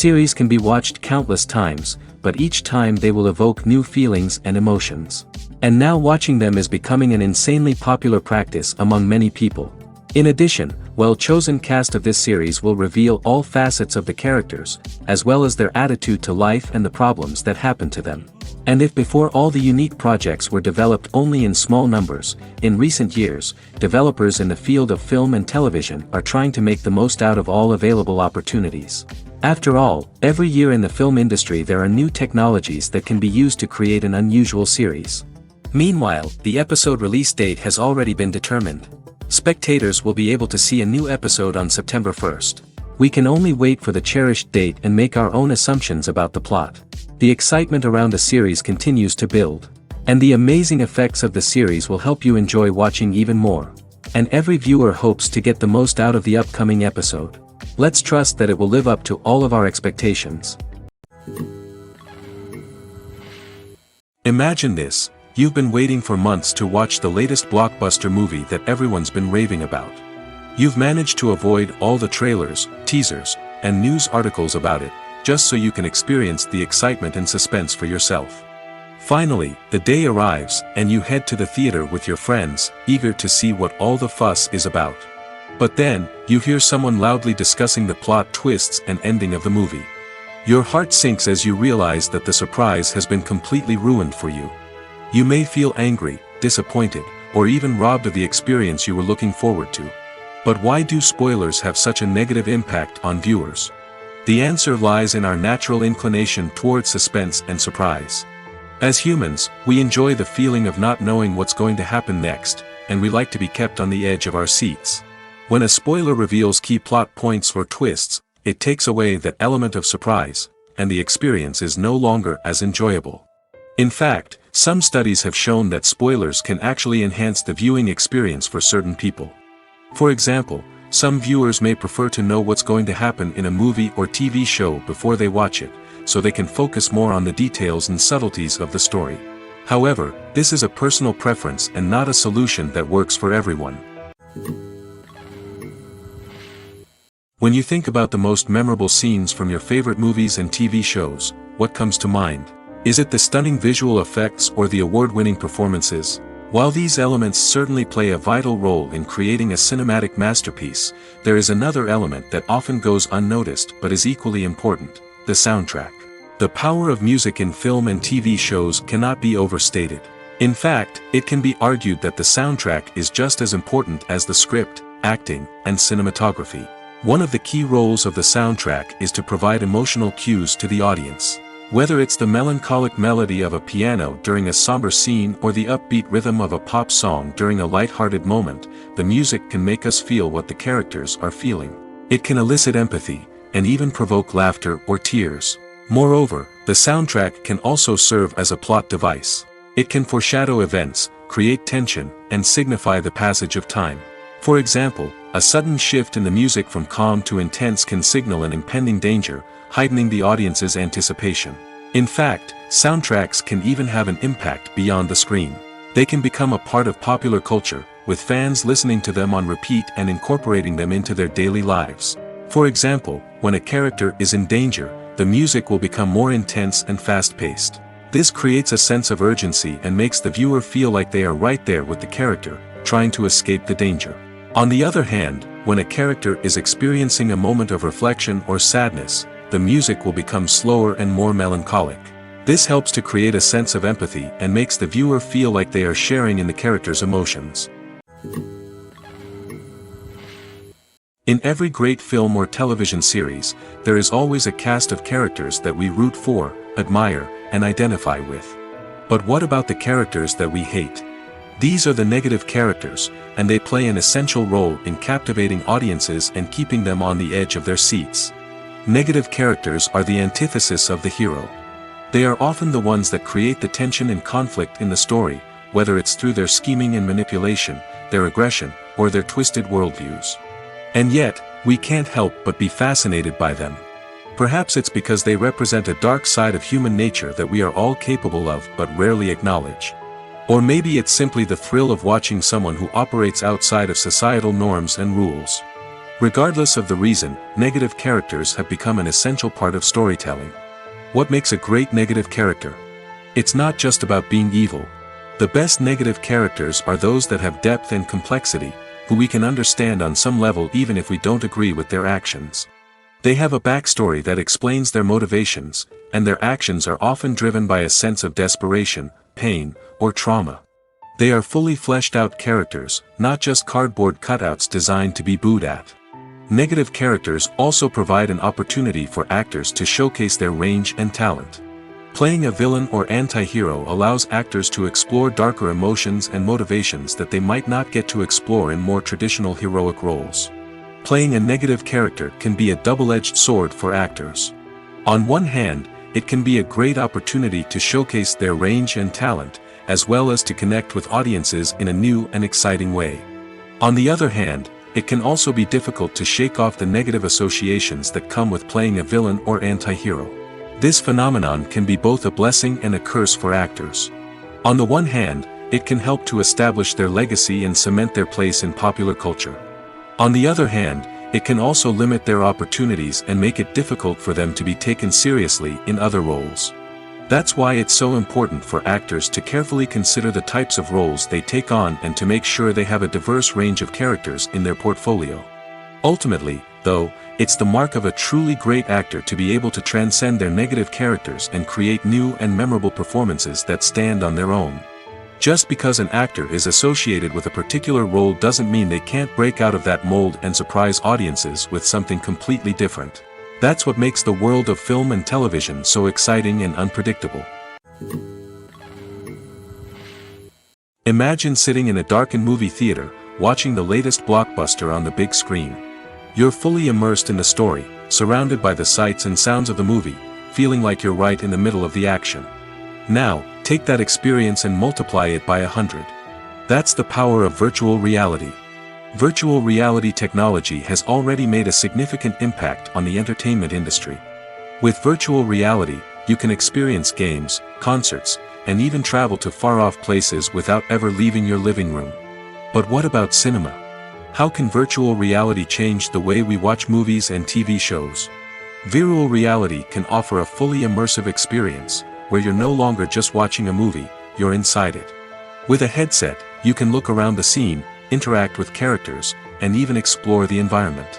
Series can be watched countless times, but each time they will evoke new feelings and emotions. And now watching them is becoming an insanely popular practice among many people. In addition, well-chosen cast of this series will reveal all facets of the characters, as well as their attitude to life and the problems that happen to them. And if before all the unique projects were developed only in small numbers, in recent years, developers in the field of film and television are trying to make the most out of all available opportunities. After all, every year in the film industry there are new technologies that can be used to create an unusual series. Meanwhile, the episode release date has already been determined. Spectators will be able to see a new episode on September 1st. We can only wait for the cherished date and make our own assumptions about the plot. The excitement around the series continues to build. And the amazing effects of the series will help you enjoy watching even more. And every viewer hopes to get the most out of the upcoming episode. Let's trust that it will live up to all of our expectations. Imagine this. You've been waiting for months to watch the latest blockbuster movie that everyone's been raving about. You've managed to avoid all the trailers, teasers, and news articles about it, just so you can experience the excitement and suspense for yourself. Finally, the day arrives, and you head to the theater with your friends, eager to see what all the fuss is about. But then, you hear someone loudly discussing the plot twists and ending of the movie. Your heart sinks as you realize that the surprise has been completely ruined for you. You may feel angry, disappointed, or even robbed of the experience you were looking forward to. But why do spoilers have such a negative impact on viewers? The answer lies in our natural inclination toward suspense and surprise. As humans, we enjoy the feeling of not knowing what's going to happen next, and we like to be kept on the edge of our seats. When a spoiler reveals key plot points or twists, it takes away that element of surprise, and the experience is no longer as enjoyable. In fact, some studies have shown that spoilers can actually enhance the viewing experience for certain people. For example, some viewers may prefer to know what's going to happen in a movie or TV show before they watch it, so they can focus more on the details and subtleties of the story. However, this is a personal preference and not a solution that works for everyone. When you think about the most memorable scenes from your favorite movies and TV shows, what comes to mind? Is it the stunning visual effects or the award-winning performances? While these elements certainly play a vital role in creating a cinematic masterpiece, there is another element that often goes unnoticed but is equally important: the soundtrack. The power of music in film and TV shows cannot be overstated. In fact, it can be argued that the soundtrack is just as important as the script, acting, and cinematography. One of the key roles of the soundtrack is to provide emotional cues to the audience. Whether it's the melancholic melody of a piano during a somber scene or the upbeat rhythm of a pop song during a light-hearted moment, the music can make us feel what the characters are feeling. It can elicit empathy, and even provoke laughter or tears. Moreover, the soundtrack can also serve as a plot device. It can foreshadow events, create tension, and signify the passage of time. For example, a sudden shift in the music from calm to intense can signal an impending danger, heightening the audience's anticipation. In fact, soundtracks can even have an impact beyond the screen. They can become a part of popular culture, with fans listening to them on repeat and incorporating them into their daily lives. For example, when a character is in danger, the music will become more intense and fast-paced. This creates a sense of urgency and makes the viewer feel like they are right there with the character, trying to escape the danger. On the other hand, when a character is experiencing a moment of reflection or sadness, the music will become slower and more melancholic. This helps to create a sense of empathy and makes the viewer feel like they are sharing in the character's emotions. In every great film or television series, there is always a cast of characters that we root for, admire, and identify with. But what about the characters that we hate? These are the negative characters, and they play an essential role in captivating audiences and keeping them on the edge of their seats. Negative characters are the antithesis of the hero. They are often the ones that create the tension and conflict in the story, whether it's through their scheming and manipulation, their aggression, or their twisted worldviews. And yet, we can't help but be fascinated by them. Perhaps it's because they represent a dark side of human nature that we are all capable of but rarely acknowledge. Or maybe it's simply the thrill of watching someone who operates outside of societal norms and rules. Regardless of the reason, negative characters have become an essential part of storytelling. What makes a great negative character? It's not just about being evil. The best negative characters are those that have depth and complexity, who we can understand on some level even if we don't agree with their actions. They have a backstory that explains their motivations, and their actions are often driven by a sense of desperation, pain, or trauma. They are fully fleshed out characters, not just cardboard cutouts designed to be booed at. Negative characters also provide an opportunity for actors to showcase their range and talent. Playing a villain or anti-hero allows actors to explore darker emotions and motivations that they might not get to explore in more traditional heroic roles. Playing a negative character can be a double-edged sword for actors. On one hand, it can be a great opportunity to showcase their range and talent, as well as to connect with audiences in a new and exciting way. On the other hand, it can also be difficult to shake off the negative associations that come with playing a villain or anti-hero. This phenomenon can be both a blessing and a curse for actors. On the one hand, it can help to establish their legacy and cement their place in popular culture. On the other hand, it can also limit their opportunities and make it difficult for them to be taken seriously in other roles. That's why it's so important for actors to carefully consider the types of roles they take on and to make sure they have a diverse range of characters in their portfolio. Ultimately, though, it's the mark of a truly great actor to be able to transcend their negative characters and create new and memorable performances that stand on their own. Just because an actor is associated with a particular role doesn't mean they can't break out of that mold and surprise audiences with something completely different. That's what makes the world of film and television so exciting and unpredictable. Imagine sitting in a darkened movie theater, watching the latest blockbuster on the big screen. You're fully immersed in the story, surrounded by the sights and sounds of the movie, feeling like you're right in the middle of the action. Now, take that experience and multiply it by 100. That's the power of virtual reality. Virtual reality technology has already made a significant impact on the entertainment industry. With virtual reality, you can experience games, concerts, and even travel to far-off places without ever leaving your living room. But what about cinema? How can virtual reality change the way we watch movies and TV shows? Virtual reality can offer a fully immersive experience, where you're no longer just watching a movie, you're inside it. With a headset, you can look around the scene, interact with characters, and even explore the environment.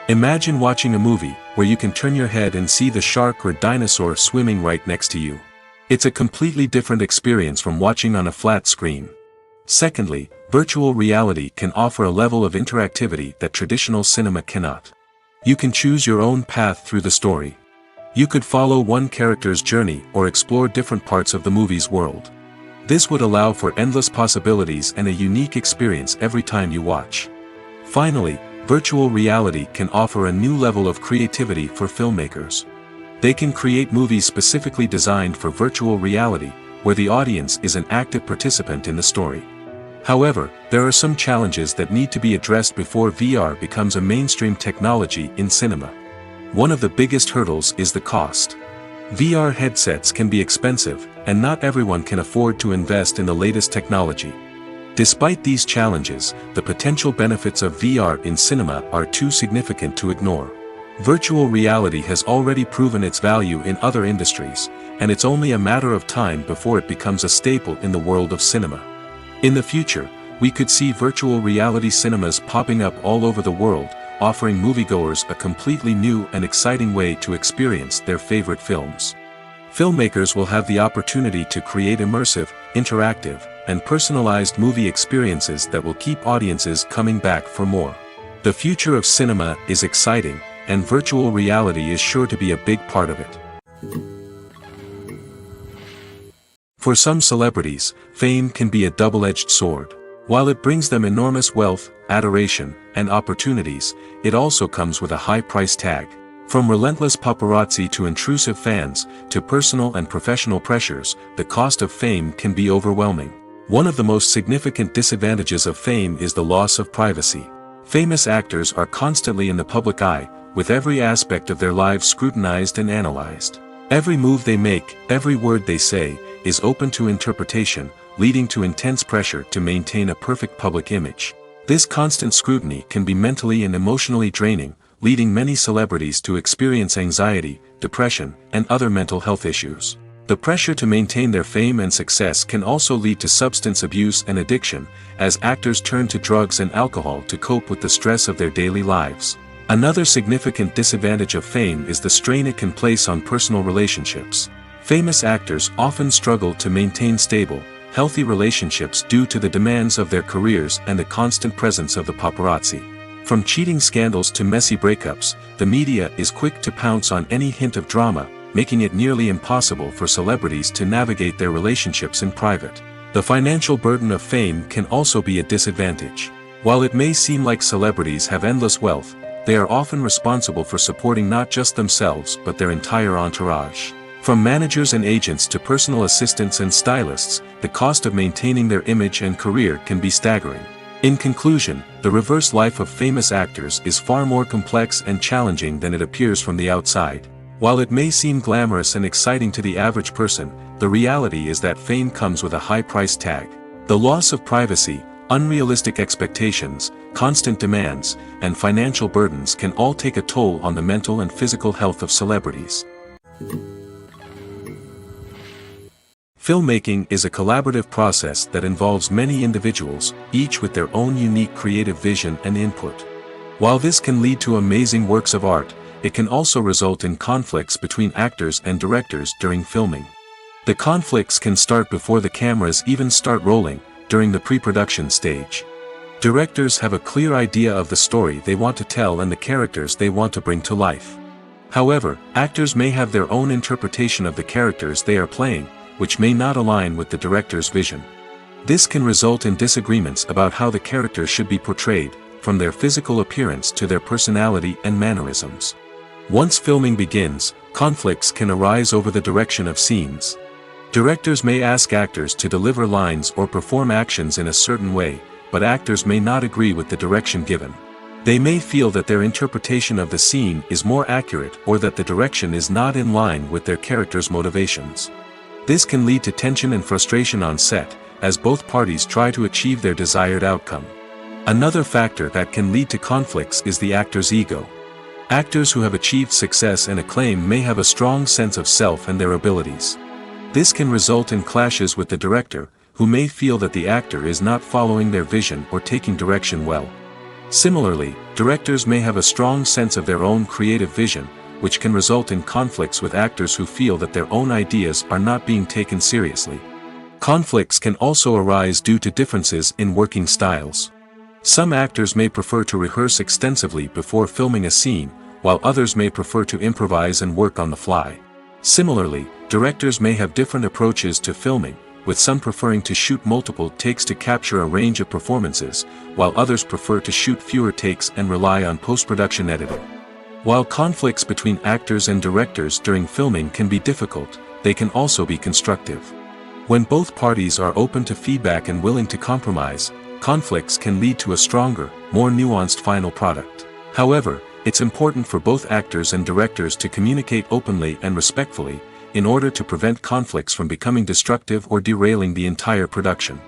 Imagine watching a movie where you can turn your head and see the shark or dinosaur swimming right next to you. It's a completely different experience from watching on a flat screen. Secondly, virtual reality can offer a level of interactivity that traditional cinema cannot. You can choose your own path through the story. You could follow one character's journey or explore different parts of the movie's world. This would allow for endless possibilities and a unique experience every time you watch. Finally, virtual reality can offer a new level of creativity for filmmakers. They can create movies specifically designed for virtual reality, where the audience is an active participant in the story. However, there are some challenges that need to be addressed before VR becomes a mainstream technology in cinema. One of the biggest hurdles is the cost. VR headsets can be expensive, and not everyone can afford to invest in the latest technology. Despite these challenges, the potential benefits of VR in cinema are too significant to ignore. Virtual reality has already proven its value in other industries, and it's only a matter of time before it becomes a staple in the world of cinema. In the future, we could see virtual reality cinemas popping up all over the world, offering moviegoers a completely new and exciting way to experience their favorite films. Filmmakers will have the opportunity to create immersive, interactive, and personalized movie experiences that will keep audiences coming back for more. The future of cinema is exciting, and virtual reality is sure to be a big part of it. For some celebrities, fame can be a double-edged sword. While it brings them enormous wealth, adoration, and opportunities, it also comes with a high price tag. From relentless paparazzi to intrusive fans, to personal and professional pressures, the cost of fame can be overwhelming. One of the most significant disadvantages of fame is the loss of privacy. Famous actors are constantly in the public eye, with every aspect of their lives scrutinized and analyzed. Every move they make, every word they say, is open to interpretation, leading to intense pressure to maintain a perfect public image. This constant scrutiny can be mentally and emotionally draining, leading many celebrities to experience anxiety, depression, and other mental health issues. The pressure to maintain their fame and success can also lead to substance abuse and addiction, as actors turn to drugs and alcohol to cope with the stress of their daily lives. Another significant disadvantage of fame is the strain it can place on personal relationships. Famous actors often struggle to maintain stable, healthy relationships due to the demands of their careers and the constant presence of the paparazzi. From cheating scandals to messy breakups, the media is quick to pounce on any hint of drama, making it nearly impossible for celebrities to navigate their relationships in private. The financial burden of fame can also be a disadvantage. While it may seem like celebrities have endless wealth, they are often responsible for supporting not just themselves but their entire entourage. From managers and agents to personal assistants and stylists, the cost of maintaining their image and career can be staggering. In conclusion, the reverse life of famous actors is far more complex and challenging than it appears from the outside. While it may seem glamorous and exciting to the average person, the reality is that fame comes with a high price tag. The loss of privacy, unrealistic expectations, constant demands, and financial burdens can all take a toll on the mental and physical health of celebrities. Filmmaking is a collaborative process that involves many individuals, each with their own unique creative vision and input. While this can lead to amazing works of art, it can also result in conflicts between actors and directors during filming. The conflicts can start before the cameras even start rolling, during the pre-production stage. Directors have a clear idea of the story they want to tell and the characters they want to bring to life. However, actors may have their own interpretation of the characters they are playing, which may not align with the director's vision. This can result in disagreements about how the characters should be portrayed, from their physical appearance to their personality and mannerisms. Once filming begins, conflicts can arise over the direction of scenes. Directors may ask actors to deliver lines or perform actions in a certain way, but actors may not agree with the direction given. They may feel that their interpretation of the scene is more accurate or that the direction is not in line with their character's motivations. This can lead to tension and frustration on set, as both parties try to achieve their desired outcome. Another factor that can lead to conflicts is the actor's ego. Actors who have achieved success and acclaim may have a strong sense of self and their abilities. This can result in clashes with the director, who may feel that the actor is not following their vision or taking direction well. Similarly, directors may have a strong sense of their own creative vision, which can result in conflicts with actors who feel that their own ideas are not being taken seriously. Conflicts can also arise due to differences in working styles. Some actors may prefer to rehearse extensively before filming a scene, while others may prefer to improvise and work on the fly. Similarly, directors may have different approaches to filming, with some preferring to shoot multiple takes to capture a range of performances, while others prefer to shoot fewer takes and rely on post-production editing. While conflicts between actors and directors during filming can be difficult, they can also be constructive. When both parties are open to feedback and willing to compromise, conflicts can lead to a stronger, more nuanced final product. However, it's important for both actors and directors to communicate openly and respectfully, in order to prevent conflicts from becoming destructive or derailing the entire production.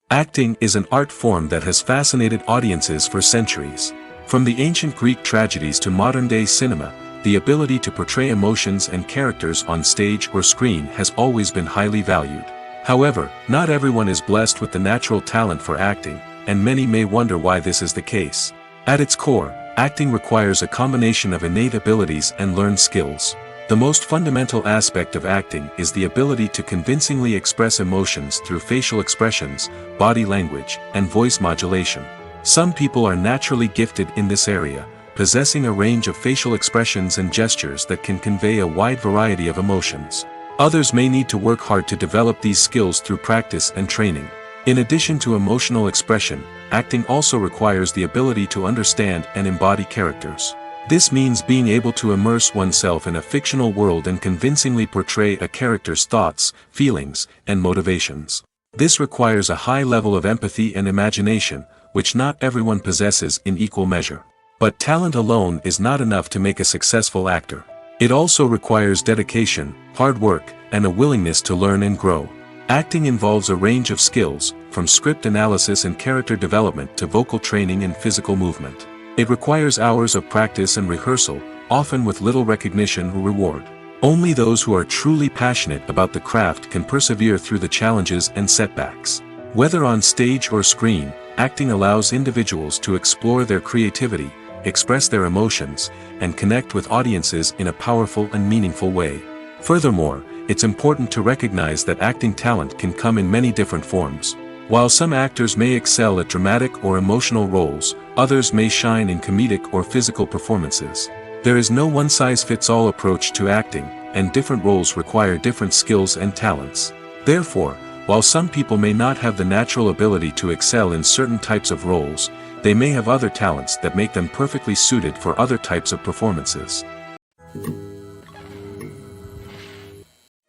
Acting is an art form that has fascinated audiences for centuries. From the ancient Greek tragedies to modern-day cinema, the ability to portray emotions and characters on stage or screen has always been highly valued. However, not everyone is blessed with the natural talent for acting, and many may wonder why this is the case. At its core, acting requires a combination of innate abilities and learned skills. The most fundamental aspect of acting is the ability to convincingly express emotions through facial expressions, body language, and voice modulation. Some people are naturally gifted in this area, possessing a range of facial expressions and gestures that can convey a wide variety of emotions. Others may need to work hard to develop these skills through practice and training. In addition to emotional expression, acting also requires the ability to understand and embody characters. This means being able to immerse oneself in a fictional world and convincingly portray a character's thoughts, feelings, and motivations. This requires a high level of empathy and imagination, which not everyone possesses in equal measure. But talent alone is not enough to make a successful actor. It also requires dedication, hard work, and a willingness to learn and grow. Acting involves a range of skills, from script analysis and character development to vocal training and physical movement. It requires hours of practice and rehearsal, often with little recognition or reward. Only those who are truly passionate about the craft can persevere through the challenges and setbacks. Whether on stage or screen, acting allows individuals to explore their creativity, express their emotions, and connect with audiences in a powerful and meaningful way. Furthermore, it's important to recognize that acting talent can come in many different forms. While some actors may excel at dramatic or emotional roles, others may shine in comedic or physical performances. There is no one-size-fits-all approach to acting, and different roles require different skills and talents. Therefore, while some people may not have the natural ability to excel in certain types of roles, they may have other talents that make them perfectly suited for other types of performances.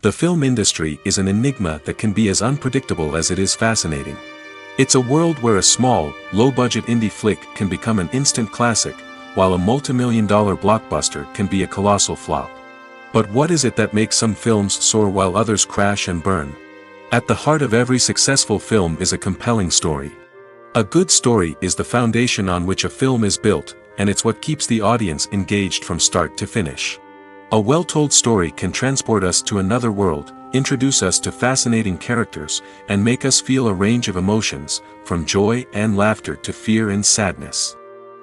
The film industry is an enigma that can be as unpredictable as it is fascinating. It's a world where a small, low-budget indie flick can become an instant classic, while a multi-million-dollar blockbuster can be a colossal flop. But what is it that makes some films soar while others crash and burn? At the heart of every successful film is a compelling story. A good story is the foundation on which a film is built, and it's what keeps the audience engaged from start to finish. A well-told story can transport us to another world, introduce us to fascinating characters, and make us feel a range of emotions, from joy and laughter to fear and sadness.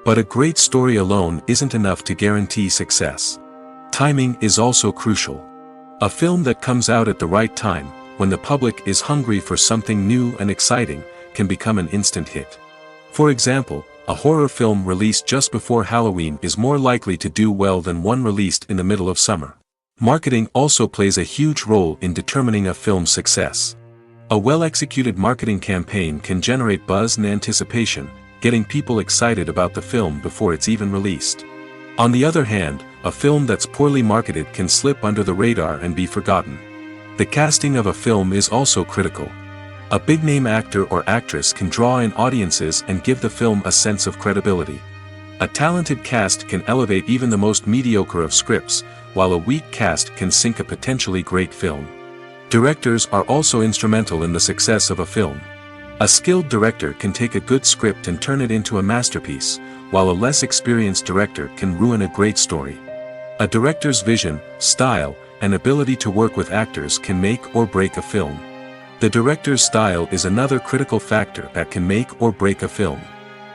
But a great story alone isn't enough to guarantee success. Timing is also crucial. A film that comes out at the right time, when the public is hungry for something new and exciting, can become an instant hit. For example, a horror film released just before Halloween is more likely to do well than one released in the middle of summer. Marketing also plays a huge role in determining a film's success. A well-executed marketing campaign can generate buzz and anticipation, getting people excited about the film before it's even released. On the other hand, a film that's poorly marketed can slip under the radar and be forgotten. The casting of a film is also critical. A big-name actor or actress can draw in audiences and give the film a sense of credibility. A talented cast can elevate even the most mediocre of scripts, while a weak cast can sink a potentially great film. Directors are also instrumental in the success of a film. A skilled director can take a good script and turn it into a masterpiece, while a less experienced director can ruin a great story. A director's vision, style, and ability to work with actors can make or break a film. The director's style is another critical factor that can make or break a film.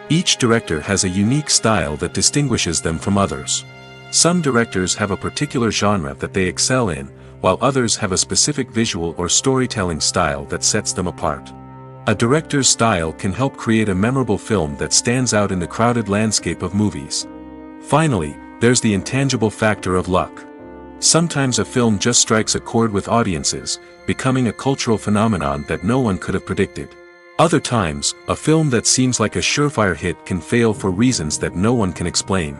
Each director has a unique style that distinguishes them from others. Some directors have a particular genre that they excel in, while others have a specific visual or storytelling style that sets them apart. A director's style can help create a memorable film that stands out in the crowded landscape of movies. Finally, there's the intangible factor of luck. Sometimes a film just strikes a chord with audiences, becoming a cultural phenomenon that no one could have predicted. Other times, a film that seems like a surefire hit can fail for reasons that no one can explain.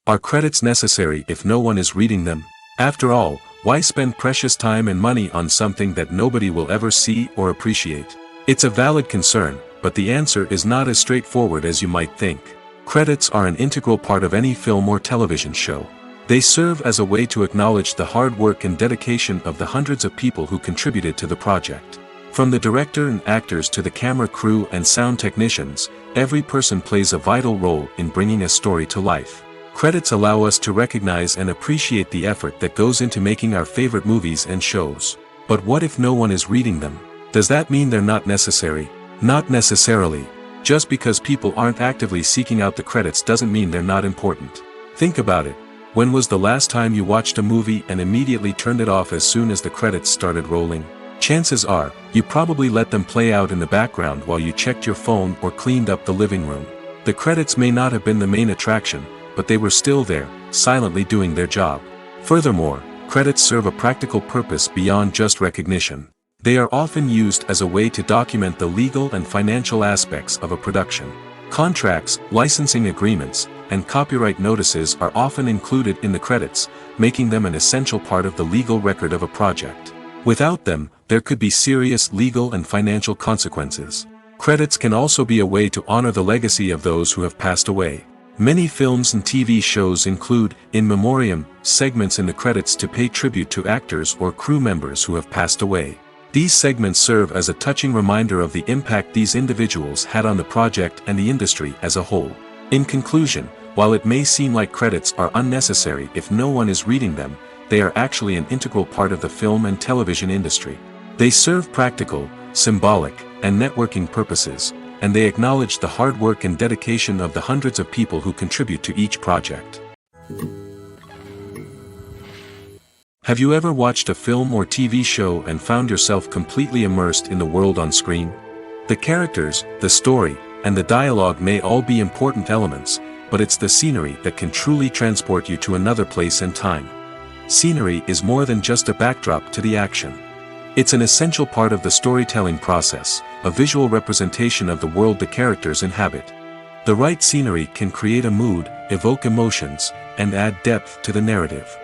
Are credits necessary if no one is reading them? After all, why spend precious time and money on something that nobody will ever see or appreciate? It's a valid concern, but the answer is not as straightforward as you might think. Credits are an integral part of any film or television show. They serve as a way to acknowledge the hard work and dedication of the hundreds of people who contributed to the project. From the director and actors to the camera crew and sound technicians, every person plays a vital role in bringing a story to life. Credits allow us to recognize and appreciate the effort that goes into making our favorite movies and shows. But what if no one is reading them? Does that mean they're not necessary? Not necessarily. Just because people aren't actively seeking out the credits doesn't mean they're not important. Think about it. When was the last time you watched a movie and immediately turned it off as soon as the credits started rolling? Chances are, you probably let them play out in the background while you checked your phone or cleaned up the living room. The credits may not have been the main attraction, but they were still there, silently doing their job. Furthermore, credits serve a practical purpose beyond just recognition. They are often used as a way to document the legal and financial aspects of a production. Contracts, licensing agreements, and copyright notices are often included in the credits, making them an essential part of the legal record of a project. Without them, there could be serious legal and financial consequences. Credits can also be a way to honor the legacy of those who have passed away. Many films and TV shows include, in memoriam, segments in the credits to pay tribute to actors or crew members who have passed away. These segments serve as a touching reminder of the impact these individuals had on the project and the industry as a whole. In conclusion, while it may seem like credits are unnecessary if no one is reading them, they are actually an integral part of the film and television industry. They serve practical, symbolic, and networking purposes, and they acknowledge the hard work and dedication of the hundreds of people who contribute to each project. Have you ever watched a film or TV show and found yourself completely immersed in the world on screen? The characters, the story, and the dialogue may all be important elements, but it's the scenery that can truly transport you to another place and time. Scenery is more than just a backdrop to the action. It's an essential part of the storytelling process, a visual representation of the world the characters inhabit. The right scenery can create a mood, evoke emotions, and add depth to the narrative.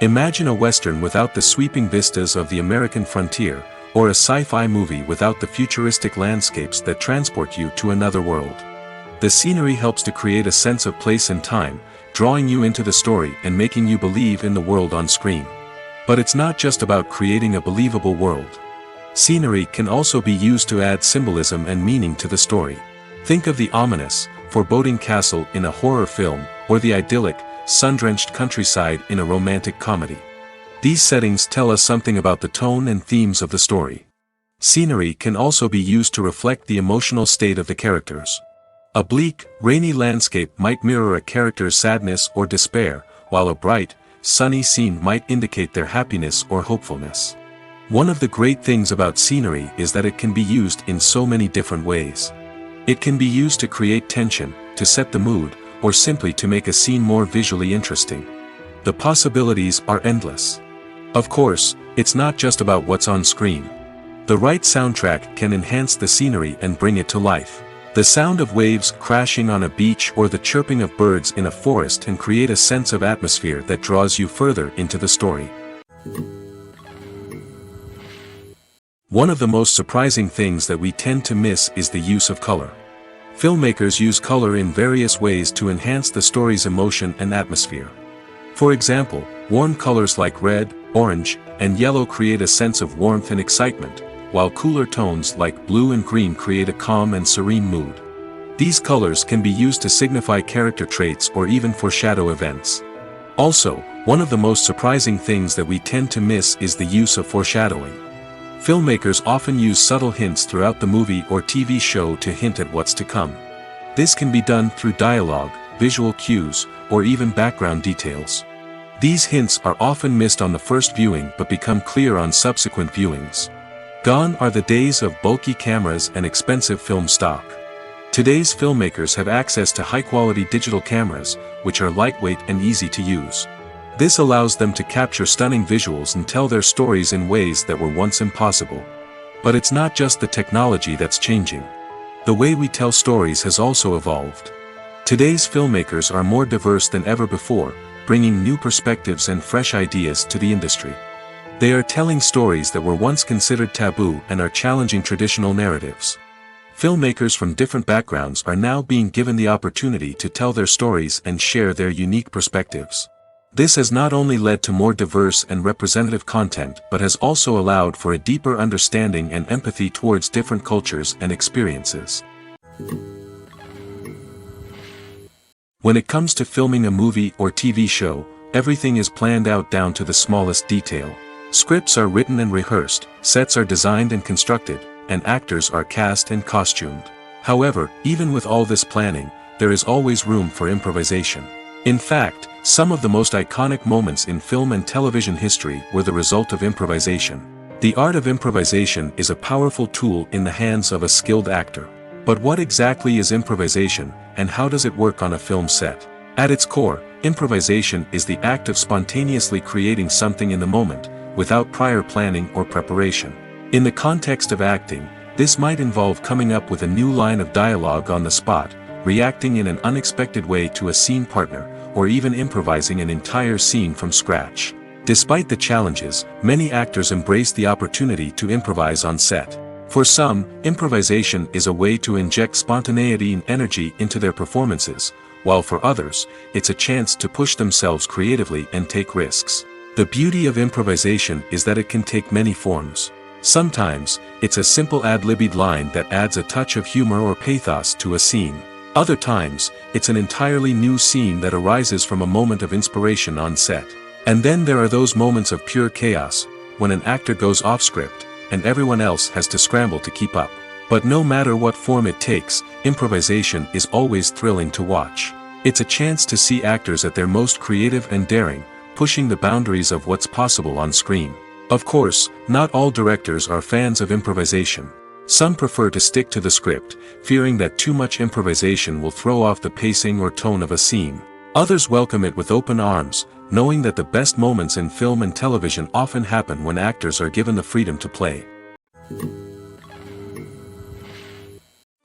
Imagine a Western without the sweeping vistas of the American frontier, or a sci-fi movie without the futuristic landscapes that transport you to another world. The scenery helps to create a sense of place and time, drawing you into the story and making you believe in the world on screen. But it's not just about creating a believable world. Scenery can also be used to add symbolism and meaning to the story. Think of the ominous, foreboding castle in a horror film, or the idyllic, sun-drenched countryside in a romantic comedy. These settings tell us something about the tone and themes of the story. Scenery can also be used to reflect the emotional state of the characters. A bleak, rainy landscape might mirror a character's sadness or despair, while a bright, sunny scene might indicate their happiness or hopefulness. One of the great things about scenery is that it can be used in so many different ways. It can be used to create tension, to set the mood, or simply to make a scene more visually interesting. The possibilities are endless. Of course, it's not just about what's on screen. The right soundtrack can enhance the scenery and bring it to life. The sound of waves crashing on a beach or the chirping of birds in a forest can create a sense of atmosphere that draws you further into the story. One of the most surprising things that we tend to miss is the use of color. Filmmakers use color in various ways to enhance the story's emotion and atmosphere. For example, warm colors like red, orange, and yellow create a sense of warmth and excitement, while cooler tones like blue and green create a calm and serene mood. These colors can be used to signify character traits or even foreshadow events. Also, one of the most surprising things that we tend to miss is the use of foreshadowing. Filmmakers often use subtle hints throughout the movie or TV show to hint at what's to come. This can be done through dialogue, visual cues, or even background details. These hints are often missed on the first viewing but become clear on subsequent viewings. Gone are the days of bulky cameras and expensive film stock. Today's filmmakers have access to high-quality digital cameras, which are lightweight and easy to use. This allows them to capture stunning visuals and tell their stories in ways that were once impossible. But it's not just the technology that's changing. The way we tell stories has also evolved. Today's filmmakers are more diverse than ever before, bringing new perspectives and fresh ideas to the industry. They are telling stories that were once considered taboo and are challenging traditional narratives. Filmmakers from different backgrounds are now being given the opportunity to tell their stories and share their unique perspectives. This has not only led to more diverse and representative content but has also allowed for a deeper understanding and empathy towards different cultures and experiences. When it comes to filming a movie or TV show, everything is planned out down to the smallest detail. Scripts are written and rehearsed, sets are designed and constructed, and actors are cast and costumed. However, even with all this planning, there is always room for improvisation. In fact, some of the most iconic moments in film and television history were the result of improvisation. The art of improvisation is a powerful tool in the hands of a skilled actor. But what exactly is improvisation, and how does it work on a film set? At its core, improvisation is the act of spontaneously creating something in the moment, without prior planning or preparation. In the context of acting, this might involve coming up with a new line of dialogue on the spot, reacting in an unexpected way to a scene partner, or even improvising an entire scene from scratch. Despite the challenges, many actors embrace the opportunity to improvise on set. For some, improvisation is a way to inject spontaneity and energy into their performances, while for others, it's a chance to push themselves creatively and take risks. The beauty of improvisation is that it can take many forms. Sometimes, it's a simple ad-libbed line that adds a touch of humor or pathos to a scene. Other times, it's an entirely new scene that arises from a moment of inspiration on set. And then there are those moments of pure chaos, when an actor goes off script, and everyone else has to scramble to keep up. But no matter what form it takes, improvisation is always thrilling to watch. It's a chance to see actors at their most creative and daring, pushing the boundaries of what's possible on screen. Of course, not all directors are fans of improvisation. Some prefer to stick to the script, fearing that too much improvisation will throw off the pacing or tone of a scene. Others welcome it with open arms, knowing that the best moments in film and television often happen when actors are given the freedom to play.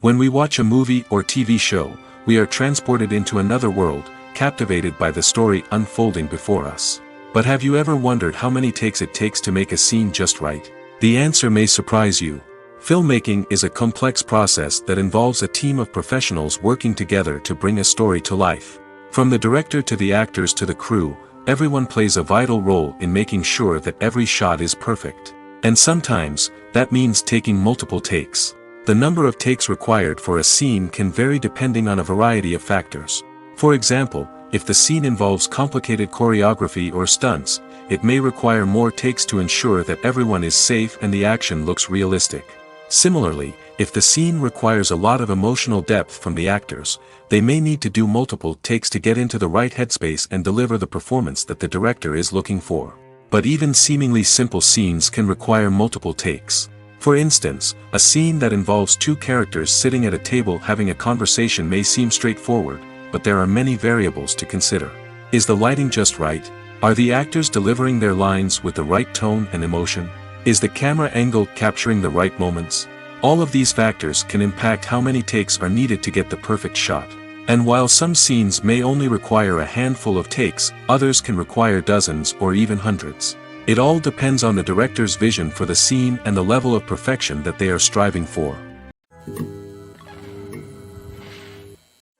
When we watch a movie or TV show, we are transported into another world, captivated by the story unfolding before us. But have you ever wondered how many takes it takes to make a scene just right? The answer may surprise you. Filmmaking is a complex process that involves a team of professionals working together to bring a story to life. From the director to the actors to the crew, everyone plays a vital role in making sure that every shot is perfect. And sometimes, that means taking multiple takes. The number of takes required for a scene can vary depending on a variety of factors. For example, if the scene involves complicated choreography or stunts, it may require more takes to ensure that everyone is safe and the action looks realistic. Similarly, if the scene requires a lot of emotional depth from the actors, they may need to do multiple takes to get into the right headspace and deliver the performance that the director is looking for. But even seemingly simple scenes can require multiple takes. For instance, a scene that involves two characters sitting at a table having a conversation may seem straightforward, but there are many variables to consider. Is the lighting just right? Are the actors delivering their lines with the right tone and emotion? Is the camera angle capturing the right moments? All of these factors can impact how many takes are needed to get the perfect shot. And while some scenes may only require a handful of takes, others can require dozens or even hundreds. It all depends on the director's vision for the scene and the level of perfection that they are striving for.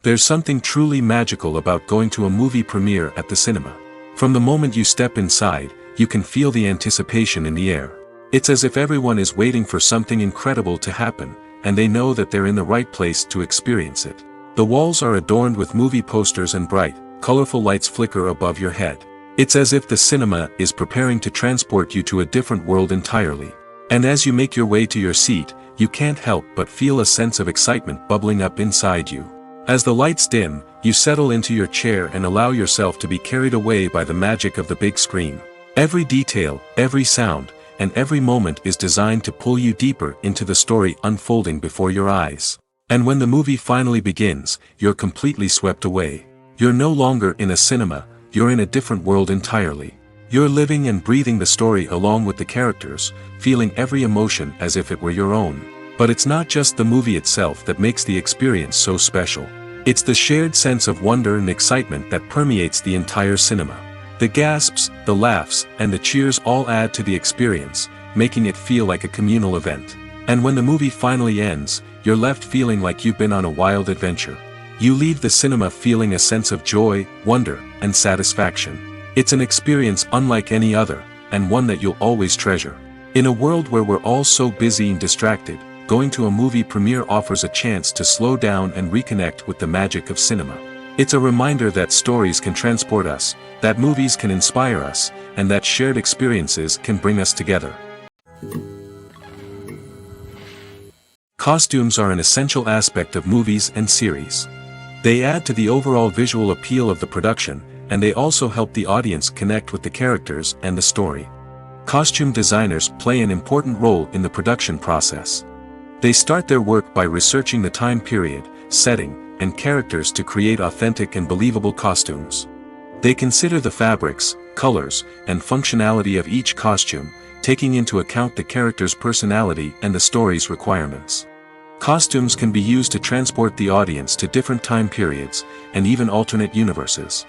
There's something truly magical about going to a movie premiere at the cinema. From the moment you step inside, you can feel the anticipation in the air. It's as if everyone is waiting for something incredible to happen, and they know that they're in the right place to experience it. The walls are adorned with movie posters and bright, colorful lights flicker above your head. It's as if the cinema is preparing to transport you to a different world entirely. And as you make your way to your seat, you can't help but feel a sense of excitement bubbling up inside you. As the lights dim, you settle into your chair and allow yourself to be carried away by the magic of the big screen. Every detail, every sound, and every moment is designed to pull you deeper into the story unfolding before your eyes. And when the movie finally begins, you're completely swept away. You're no longer in a cinema, you're in a different world entirely. You're living and breathing the story along with the characters, feeling every emotion as if it were your own. But it's not just the movie itself that makes the experience so special. It's the shared sense of wonder and excitement that permeates the entire cinema. The gasps, the laughs, and the cheers all add to the experience, making it feel like a communal event. And when the movie finally ends, you're left feeling like you've been on a wild adventure. You leave the cinema feeling a sense of joy, wonder, and satisfaction. It's an experience unlike any other, and one that you'll always treasure. In a world where we're all so busy and distracted, going to a movie premiere offers a chance to slow down and reconnect with the magic of cinema. It's a reminder that stories can transport us, that movies can inspire us, and that shared experiences can bring us together. Costumes are an essential aspect of movies and series. They add to the overall visual appeal of the production, and they also help the audience connect with the characters and the story. Costume designers play an important role in the production process. They start their work by researching the time period, setting, and characters to create authentic and believable costumes. They consider the fabrics, colors, and functionality of each costume, taking into account the character's personality and the story's requirements. Costumes can be used to transport the audience to different time periods, and even alternate universes.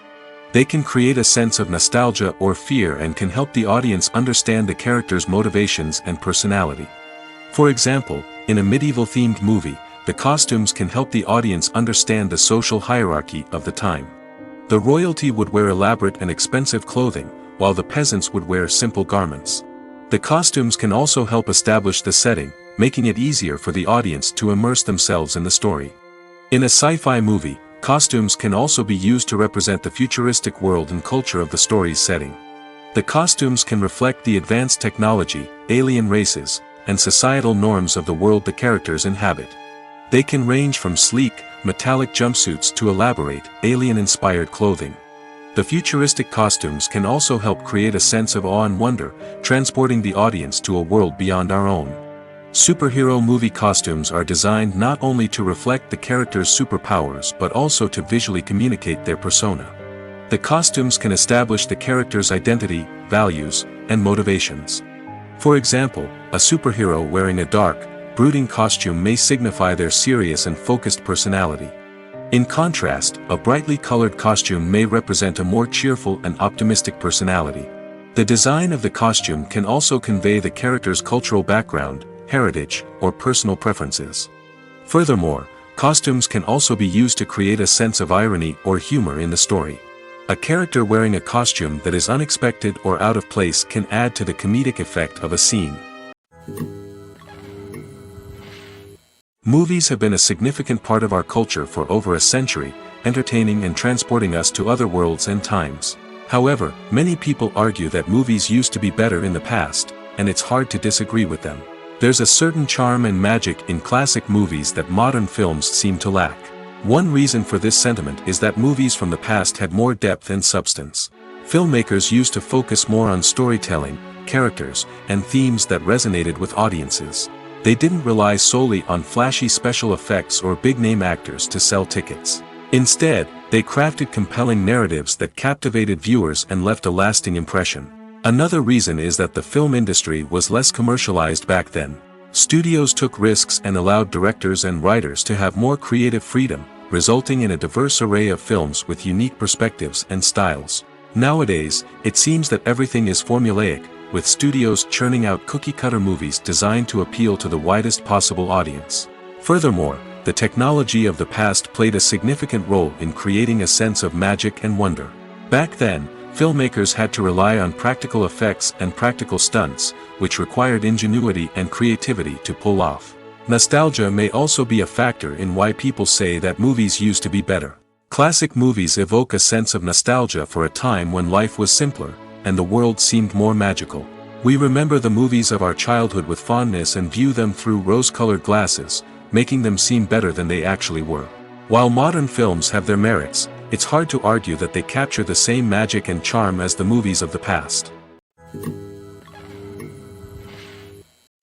They can create a sense of nostalgia or fear and can help the audience understand the character's motivations and personality. For example, in a medieval-themed movie, the costumes can help the audience understand the social hierarchy of the time. The royalty would wear elaborate and expensive clothing, while the peasants would wear simple garments. The costumes can also help establish the setting, making it easier for the audience to immerse themselves in the story. In a sci-fi movie, costumes can also be used to represent the futuristic world and culture of the story's setting. The costumes can reflect the advanced technology, alien races, and societal norms of the world the characters inhabit. They can range from sleek, metallic jumpsuits to elaborate, alien-inspired clothing. The futuristic costumes can also help create a sense of awe and wonder, transporting the audience to a world beyond our own. Superhero movie costumes are designed not only to reflect the character's superpowers but also to visually communicate their persona. The costumes can establish the character's identity, values, and motivations. For example, a superhero wearing a dark, brooding costume may signify their serious and focused personality. In contrast, a brightly colored costume may represent a more cheerful and optimistic personality. The design of the costume can also convey the character's cultural background, heritage, or personal preferences. Furthermore, costumes can also be used to create a sense of irony or humor in the story. A character wearing a costume that is unexpected or out of place can add to the comedic effect of a scene. Movies have been a significant part of our culture for over a century, entertaining and transporting us to other worlds and times. However, many people argue that movies used to be better in the past, and it's hard to disagree with them. There's a certain charm and magic in classic movies that modern films seem to lack. One reason for this sentiment is that movies from the past had more depth and substance. Filmmakers used to focus more on storytelling, characters, and themes that resonated with audiences. They didn't rely solely on flashy special effects or big-name actors to sell tickets. Instead, they crafted compelling narratives that captivated viewers and left a lasting impression. Another reason is that the film industry was less commercialized back then. Studios took risks and allowed directors and writers to have more creative freedom, resulting in a diverse array of films with unique perspectives and styles. Nowadays, it seems that everything is formulaic, with studios churning out cookie-cutter movies designed to appeal to the widest possible audience. Furthermore, the technology of the past played a significant role in creating a sense of magic and wonder. Back then, filmmakers had to rely on practical effects and practical stunts, which required ingenuity and creativity to pull off. Nostalgia may also be a factor in why people say that movies used to be better. Classic movies evoke a sense of nostalgia for a time when life was simpler, and the world seemed more magical. We remember the movies of our childhood with fondness and view them through rose-colored glasses, making them seem better than they actually were. While modern films have their merits, it's hard to argue that they capture the same magic and charm as the movies of the past.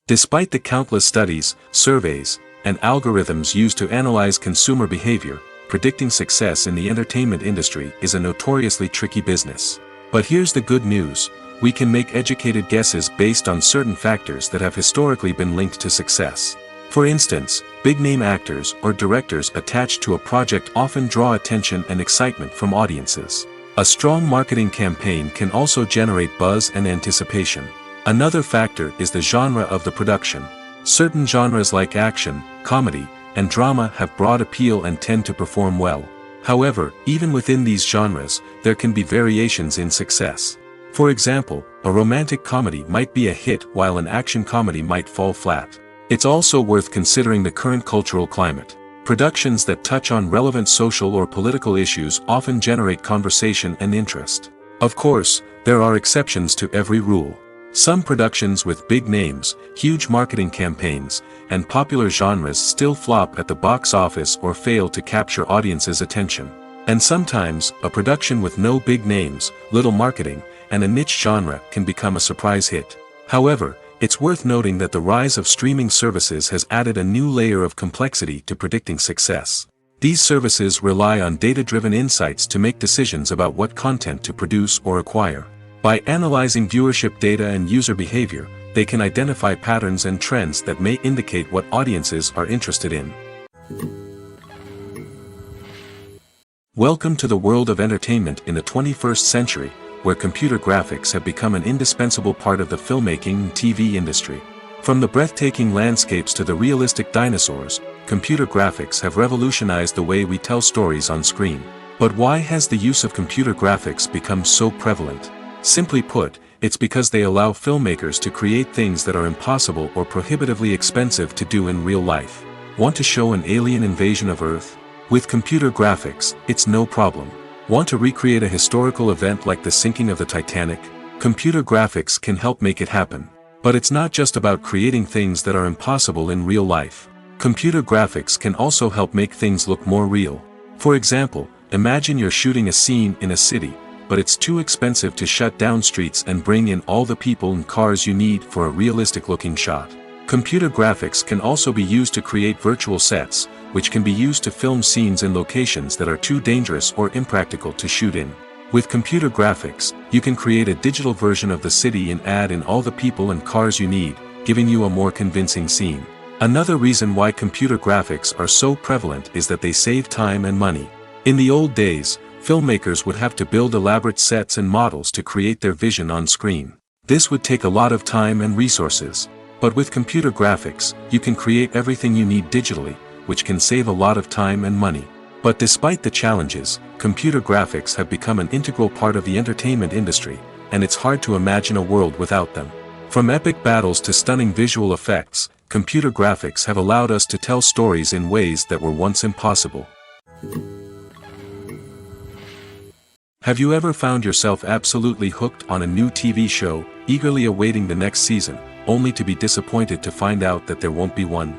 Despite the countless studies, surveys, and algorithms used to analyze consumer behavior, predicting success in the entertainment industry is a notoriously tricky business. But here's the good news: we can make educated guesses based on certain factors that have historically been linked to success. For instance, big-name actors or directors attached to a project often draw attention and excitement from audiences. A strong marketing campaign can also generate buzz and anticipation. Another factor is the genre of the production. Certain genres like action, comedy, and drama have broad appeal and tend to perform well. However, even within these genres, there can be variations in success. For example, a romantic comedy might be a hit while an action comedy might fall flat. It's also worth considering the current cultural climate. Productions that touch on relevant social or political issues often generate conversation and interest. Of course, there are exceptions to every rule. Some productions with big names, huge marketing campaigns, and popular genres still flop at the box office or fail to capture audiences' attention. And sometimes, a production with no big names, little marketing, and a niche genre can become a surprise hit. However, it's worth noting that the rise of streaming services has added a new layer of complexity to predicting success. These services rely on data-driven insights to make decisions about what content to produce or acquire. By analyzing viewership data and user behavior, they can identify patterns and trends that may indicate what audiences are interested in. Welcome to the world of entertainment in the 21st century, where computer graphics have become an indispensable part of the filmmaking and TV industry. From the breathtaking landscapes to the realistic dinosaurs, computer graphics have revolutionized the way we tell stories on screen. But why has the use of computer graphics become so prevalent? Simply put, It's because they allow filmmakers to create things that are impossible or prohibitively expensive to do in real life. Want to show an alien invasion of Earth? With computer graphics, it's no problem. Want to recreate a historical event like the sinking of the Titanic? Computer graphics can help make it happen. But it's not just about creating things that are impossible in real life. Computer graphics can also help make things look more real. For example, imagine you're shooting a scene in a city, but it's too expensive to shut down streets and bring in all the people and cars you need for a realistic-looking shot. Computer graphics can also be used to create virtual sets, which can be used to film scenes in locations that are too dangerous or impractical to shoot in. With computer graphics, you can create a digital version of the city and add in all the people and cars you need, giving you a more convincing scene. Another reason why computer graphics are so prevalent is that they save time and money. In the old days, filmmakers would have to build elaborate sets and models to create their vision on screen. This would take a lot of time and resources. But with computer graphics, you can create everything you need digitally, which can save a lot of time and money. But despite the challenges, computer graphics have become an integral part of the entertainment industry, and it's hard to imagine a world without them. From epic battles to stunning visual effects, computer graphics have allowed us to tell stories in ways that were once impossible. Have you ever found yourself absolutely hooked on a new TV show, eagerly awaiting the next season, only to be disappointed to find out that there won't be one?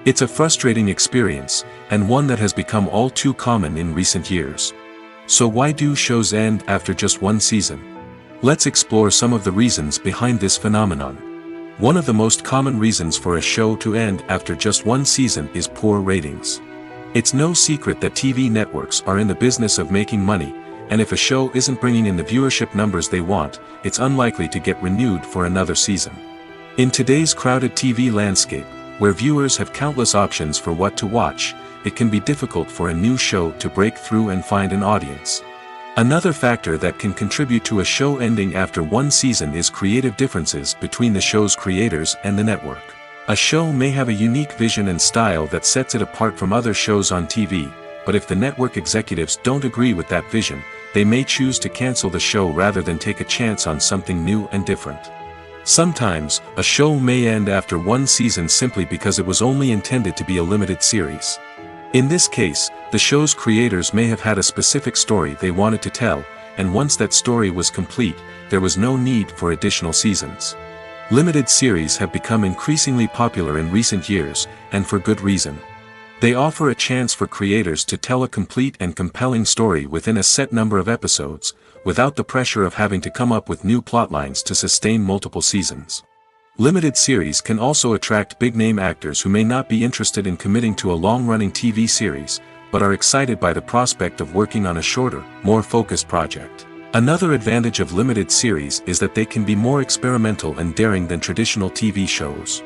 It's a frustrating experience, and one that has become all too common in recent years. So why do shows end after just one season? Let's explore some of the reasons behind this phenomenon. One of the most common reasons for a show to end after just one season is poor ratings. It's no secret that TV networks are in the business of making money, and if a show isn't bringing in the viewership numbers they want, it's unlikely to get renewed for another season. In today's crowded TV landscape, where viewers have countless options for what to watch, it can be difficult for a new show to break through and find an audience. Another factor that can contribute to a show ending after one season is creative differences between the show's creators and the network. A show may have a unique vision and style that sets it apart from other shows on TV, but if the network executives don't agree with that vision, they may choose to cancel the show rather than take a chance on something new and different. Sometimes, a show may end after one season simply because it was only intended to be a limited series. In this case, the show's creators may have had a specific story they wanted to tell, and once that story was complete, there was no need for additional seasons. Limited series have become increasingly popular in recent years, and for good reason. They offer a chance for creators to tell a complete and compelling story within a set number of episodes, without the pressure of having to come up with new plotlines to sustain multiple seasons. Limited series can also attract big-name actors who may not be interested in committing to a long-running TV series, but are excited by the prospect of working on a shorter, more focused project. Another advantage of limited series is that they can be more experimental and daring than traditional TV shows.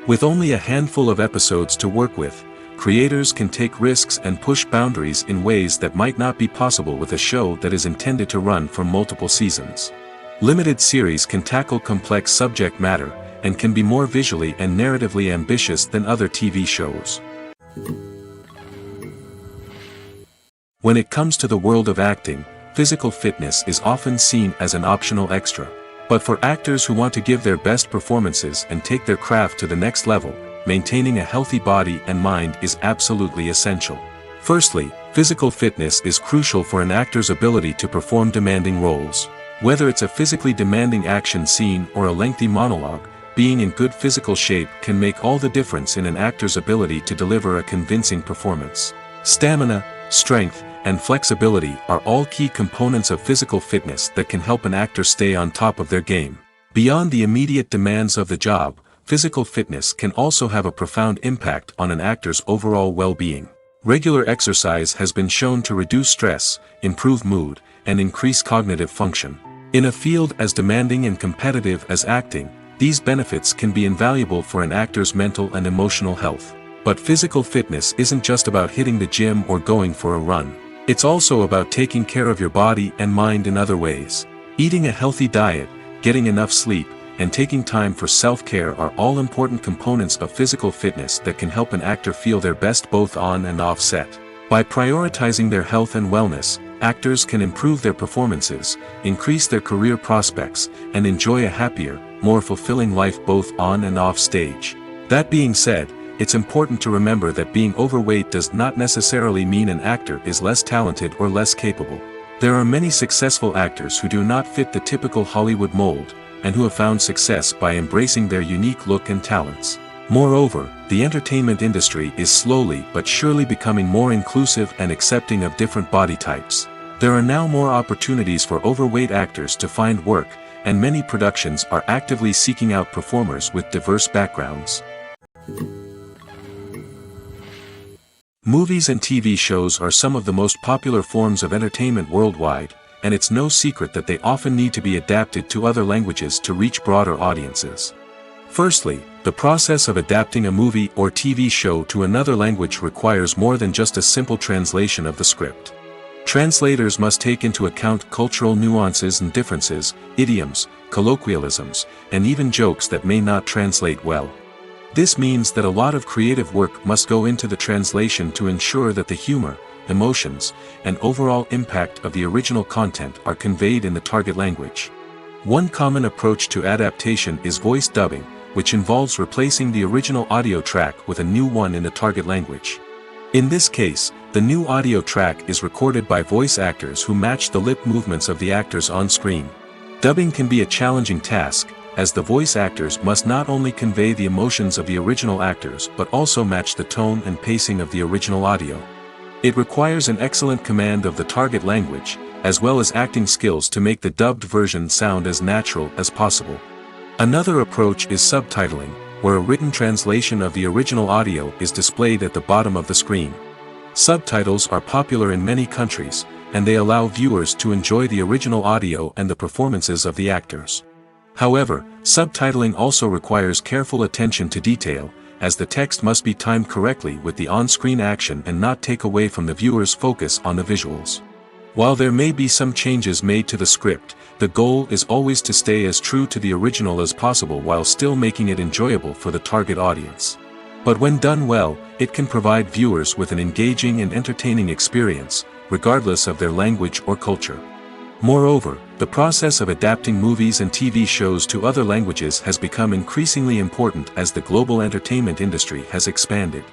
With only a handful of episodes to work with, creators can take risks and push boundaries in ways that might not be possible with a show that is intended to run for multiple seasons. Limited series can tackle complex subject matter, and can be more visually and narratively ambitious than other TV shows. When it comes to the world of acting, physical fitness is often seen as an optional extra. But for actors who want to give their best performances and take their craft to the next level, maintaining a healthy body and mind is absolutely essential. Firstly, physical fitness is crucial for an actor's ability to perform demanding roles. Whether it's a physically demanding action scene or a lengthy monologue, being in good physical shape can make all the difference in an actor's ability to deliver a convincing performance. Stamina, strength, and flexibility are all key components of physical fitness that can help an actor stay on top of their game. Beyond the immediate demands of the job, physical fitness can also have a profound impact on an actor's overall well-being. Regular exercise has been shown to reduce stress, improve mood, and increase cognitive function. In a field as demanding and competitive as acting, these benefits can be invaluable for an actor's mental and emotional health. But physical fitness isn't just about hitting the gym or going for a run. It's also about taking care of your body and mind in other ways. Eating a healthy diet, getting enough sleep, and taking time for self-care are all important components of physical fitness that can help an actor feel their best both on and off set. By prioritizing their health and wellness, actors can improve their performances, increase their career prospects, and enjoy a happier, more fulfilling life both on and off stage. That being said, it's important to remember that being overweight does not necessarily mean an actor is less talented or less capable. There are many successful actors who do not fit the typical Hollywood mold, and who have found success by embracing their unique look and talents. Moreover, the entertainment industry is slowly but surely becoming more inclusive and accepting of different body types. There are now more opportunities for overweight actors to find work, and many productions are actively seeking out performers with diverse backgrounds. Movies and TV shows are some of the most popular forms of entertainment worldwide, and it's no secret that they often need to be adapted to other languages to reach broader audiences. Firstly, the process of adapting a movie or TV show to another language requires more than just a simple translation of the script. Translators must take into account cultural nuances and differences, idioms, colloquialisms, and even jokes that may not translate well. This means that a lot of creative work must go into the translation to ensure that the humor, emotions, and overall impact of the original content are conveyed in the target language. One common approach to adaptation is voice dubbing, which involves replacing the original audio track with a new one in the target language. In this case, the new audio track is recorded by voice actors who match the lip movements of the actors on screen. Dubbing can be a challenging task, as the voice actors must not only convey the emotions of the original actors but also match the tone and pacing of the original audio. It requires an excellent command of the target language, as well as acting skills to make the dubbed version sound as natural as possible. Another approach is subtitling, where a written translation of the original audio is displayed at the bottom of the screen. Subtitles are popular in many countries, and they allow viewers to enjoy the original audio and the performances of the actors. However, subtitling also requires careful attention to detail, as the text must be timed correctly with the on-screen action and not take away from the viewer's focus on the visuals. While there may be some changes made to the script, the goal is always to stay as true to the original as possible while still making it enjoyable for the target audience. But when done well, it can provide viewers with an engaging and entertaining experience, regardless of their language or culture. Moreover, the process of adapting movies and TV shows to other languages has become increasingly important as the global entertainment industry has expanded.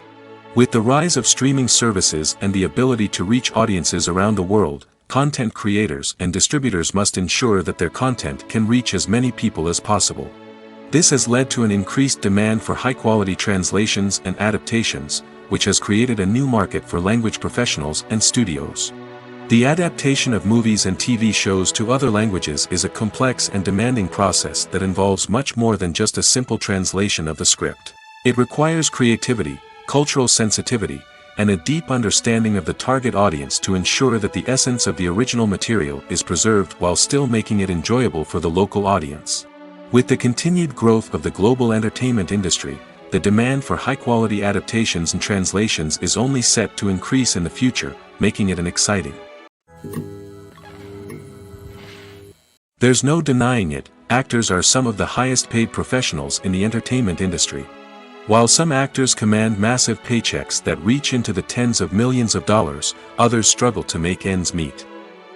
With the rise of streaming services and the ability to reach audiences around the world, content creators and distributors must ensure that their content can reach as many people as possible. This has led to an increased demand for high-quality translations and adaptations, which has created a new market for language professionals and studios. The adaptation of movies and TV shows to other languages is a complex and demanding process that involves much more than just a simple translation of the script. It requires creativity, cultural sensitivity, and a deep understanding of the target audience to ensure that the essence of the original material is preserved while still making it enjoyable for the local audience. With the continued growth of the global entertainment industry, the demand for high-quality adaptations and translations is only set to increase in the future, making it an exciting. There's no denying it, actors are some of the highest-paid professionals in the entertainment industry. While some actors command massive paychecks that reach into the tens of millions of dollars, others struggle to make ends meet.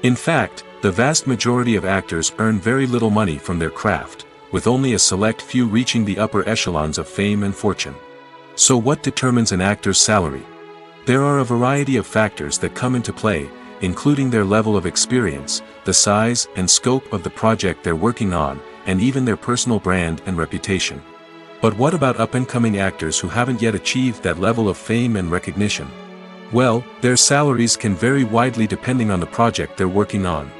In fact, the vast majority of actors earn very little money from their craft, with only a select few reaching the upper echelons of fame and fortune. So what determines an actor's salary? There are a variety of factors that come into play, including their level of experience, the size and scope of the project they're working on, and even their personal brand and reputation. But what about up-and-coming actors who haven't yet achieved that level of fame and recognition? Well, their salaries can vary widely depending on the project they're working on.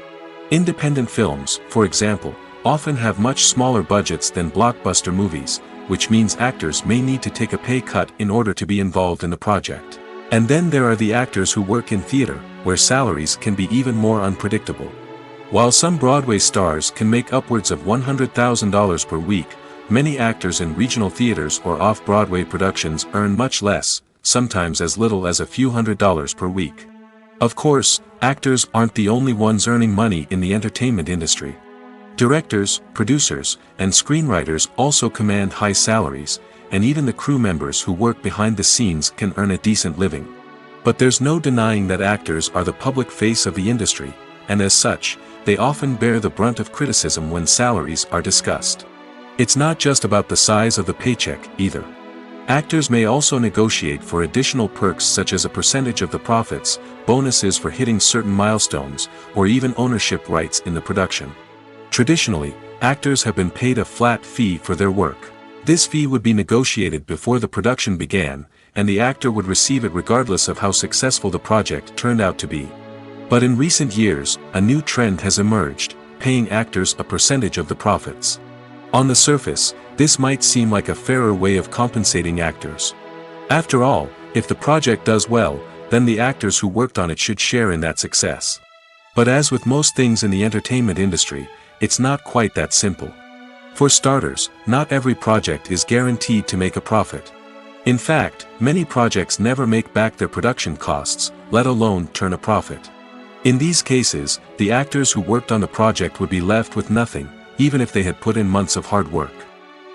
Independent films, for example, often have much smaller budgets than blockbuster movies, which means actors may need to take a pay cut in order to be involved in the project. And then there are the actors who work in theater, where salaries can be even more unpredictable. While some Broadway stars can make upwards of $100,000 per week, many actors in regional theaters or off-Broadway productions earn much less, sometimes as little as a few $100s per week. Of course, actors aren't the only ones earning money in the entertainment industry. Directors, producers, and screenwriters also command high salaries, and even the crew members who work behind the scenes can earn a decent living. But there's no denying that actors are the public face of the industry, and as such, they often bear the brunt of criticism when salaries are discussed. It's not just about the size of the paycheck, either. Actors may also negotiate for additional perks such as a percentage of the profits, bonuses for hitting certain milestones, or even ownership rights in the production. Traditionally, actors have been paid a flat fee for their work. This fee would be negotiated before the production began, and the actor would receive it regardless of how successful the project turned out to be. But in recent years, a new trend has emerged, paying actors a percentage of the profits. On the surface, this might seem like a fairer way of compensating actors. After all, if the project does well, then the actors who worked on it should share in that success. But as with most things in the entertainment industry, it's not quite that simple. For starters, not every project is guaranteed to make a profit. In fact, many projects never make back their production costs, let alone turn a profit. In these cases, the actors who worked on the project would be left with nothing, even if they had put in months of hard work.